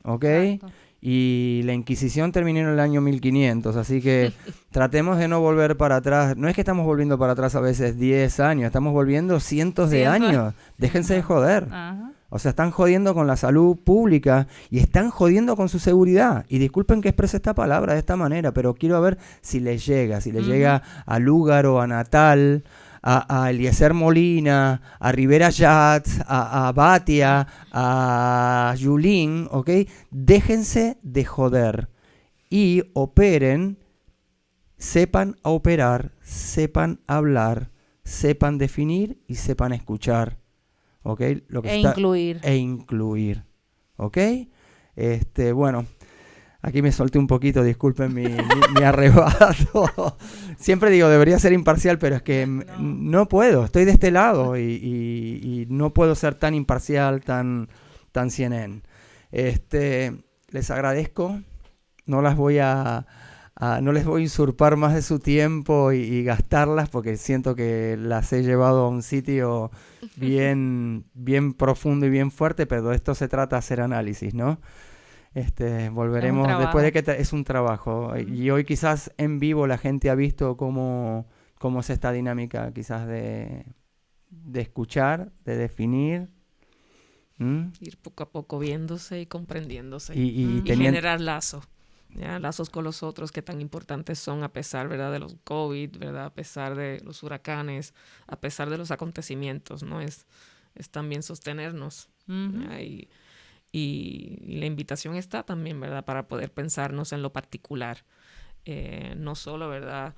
¿ok? Exacto. Y la Inquisición terminó en el año 1500, así que tratemos de no volver para atrás. No es que estamos volviendo para atrás a veces 10 años, estamos volviendo cientos de años. Déjense de joder. Ajá. O sea, están jodiendo con la salud pública y están jodiendo con su seguridad. Y disculpen que exprese esta palabra de esta manera, pero quiero ver si les llega. Si les llega a Lúgaro, a Natal, a Eliezer Molina, a Rivera Yat, a Batia, a Yulín, ¿ok? Déjense de joder y operen, sepan operar, sepan hablar, sepan definir y sepan escuchar. ¿Okay? Incluir. ¿Ok? Bueno, aquí me solté un poquito, disculpen mi arrebato. Siempre digo, debería ser imparcial, pero es que no puedo, estoy de este lado y no puedo ser tan imparcial, tan CNN. Les agradezco, no les voy a usurpar más de su tiempo y gastarlas porque siento que las he llevado a un sitio bien profundo y bien fuerte, pero de esto se trata de hacer análisis, ¿no? Volveremos después de que es un trabajo. Y hoy quizás en vivo la gente ha visto cómo es esta dinámica quizás de escuchar, de definir. Ir poco a poco viéndose y comprendiéndose y generar lazos. Ya, lazos con los otros que tan importantes son a pesar, ¿verdad?, de los COVID, ¿verdad?, a pesar de los huracanes, a pesar de los acontecimientos, ¿no? Es también sostenernos. Y la invitación está también, ¿verdad?, para poder pensarnos en lo particular. No solo, ¿verdad?,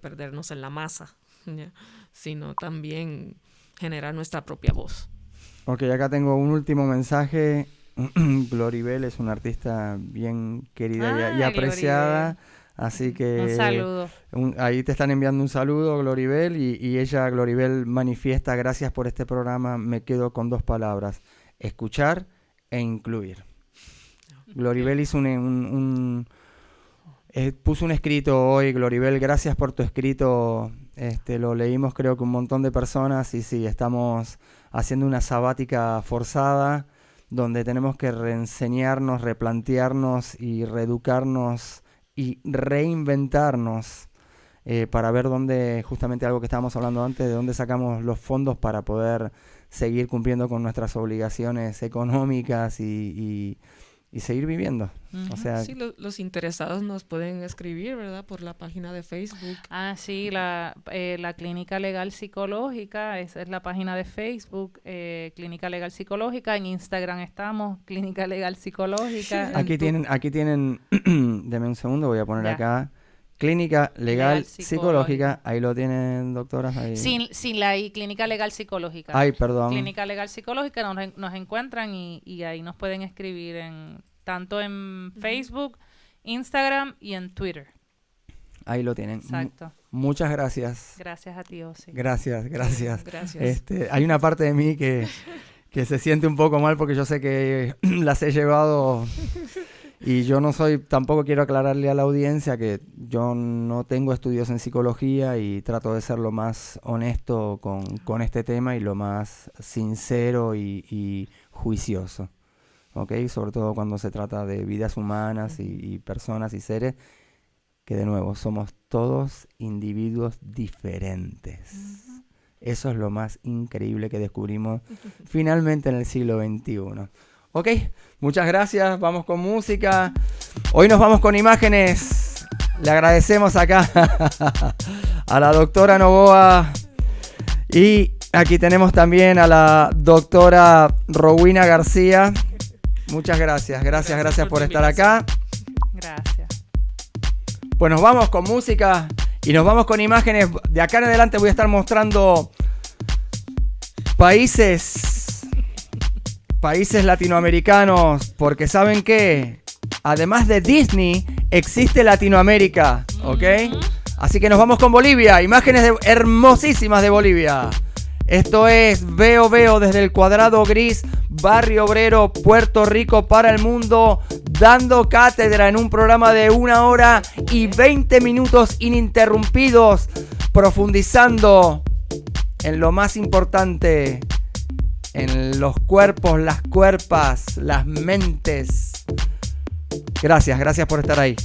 perdernos en la masa, ¿ya?, sino también generar nuestra propia voz. Ok, acá tengo un último mensaje. Gloribel es una artista bien querida y apreciada, Gloribel. Así que un saludo. Ahí te están enviando un saludo, Gloribel, y ella, Gloribel, manifiesta: gracias por este programa, me quedo con 2 palabras, escuchar e incluir. Gloribel hizo puso un escrito hoy. Gloribel, gracias por tu escrito, lo leímos creo que un montón de personas, y sí, estamos haciendo una sabática forzada, donde tenemos que reenseñarnos, replantearnos y reeducarnos y reinventarnos para ver dónde, justamente algo que estábamos hablando antes, de dónde sacamos los fondos para poder seguir cumpliendo con nuestras obligaciones económicas y seguir viviendo. O sea, sí, los interesados nos pueden escribir, ¿verdad?, por la página de Facebook. Sí, la Clínica Legal Psicológica, esa es la página de Facebook, Clínica Legal Psicológica. En Instagram estamos, Clínica Legal Psicológica. Aquí tienen, deme un segundo, voy a poner acá, Clínica Legal Psicológica. Ahí lo tienen, doctoras. Ahí. Sin la I, Clínica Legal Psicológica. Ay, perdón. Clínica Legal Psicológica, nos encuentran y ahí nos pueden escribir tanto en Facebook, Instagram y en Twitter. Ahí lo tienen. Exacto. Muchas gracias. Gracias a ti, Osi. Gracias. Gracias. Hay una parte de mí que se siente un poco mal porque yo sé que las he llevado... Y yo tampoco quiero aclararle a la audiencia que yo no tengo estudios en psicología y trato de ser lo más honesto con este tema y lo más sincero y juicioso, ¿ok? Sobre todo cuando se trata de vidas humanas y personas y seres que, de nuevo, somos todos individuos diferentes. Eso es lo más increíble que descubrimos finalmente en el siglo XXI. Ok, muchas gracias, vamos con música. Hoy nos vamos con imágenes. Le agradecemos acá a la doctora Novoa. Y aquí tenemos también a la doctora Rowena García. Muchas gracias, gracias por estar acá. Gracias. Pues nos vamos con música y nos vamos con imágenes. De acá en adelante voy a estar mostrando países latinoamericanos, porque ¿saben qué? Además de Disney, existe Latinoamérica, ¿ok? Así que nos vamos con Bolivia, imágenes hermosísimas de Bolivia. Esto es Veo desde el Cuadrado Gris, Barrio Obrero, Puerto Rico para el mundo, dando cátedra en un programa de 1 hora y 20 minutos ininterrumpidos, profundizando en lo más importante, en los cuerpos, las cuerpas, las mentes. Gracias por estar ahí.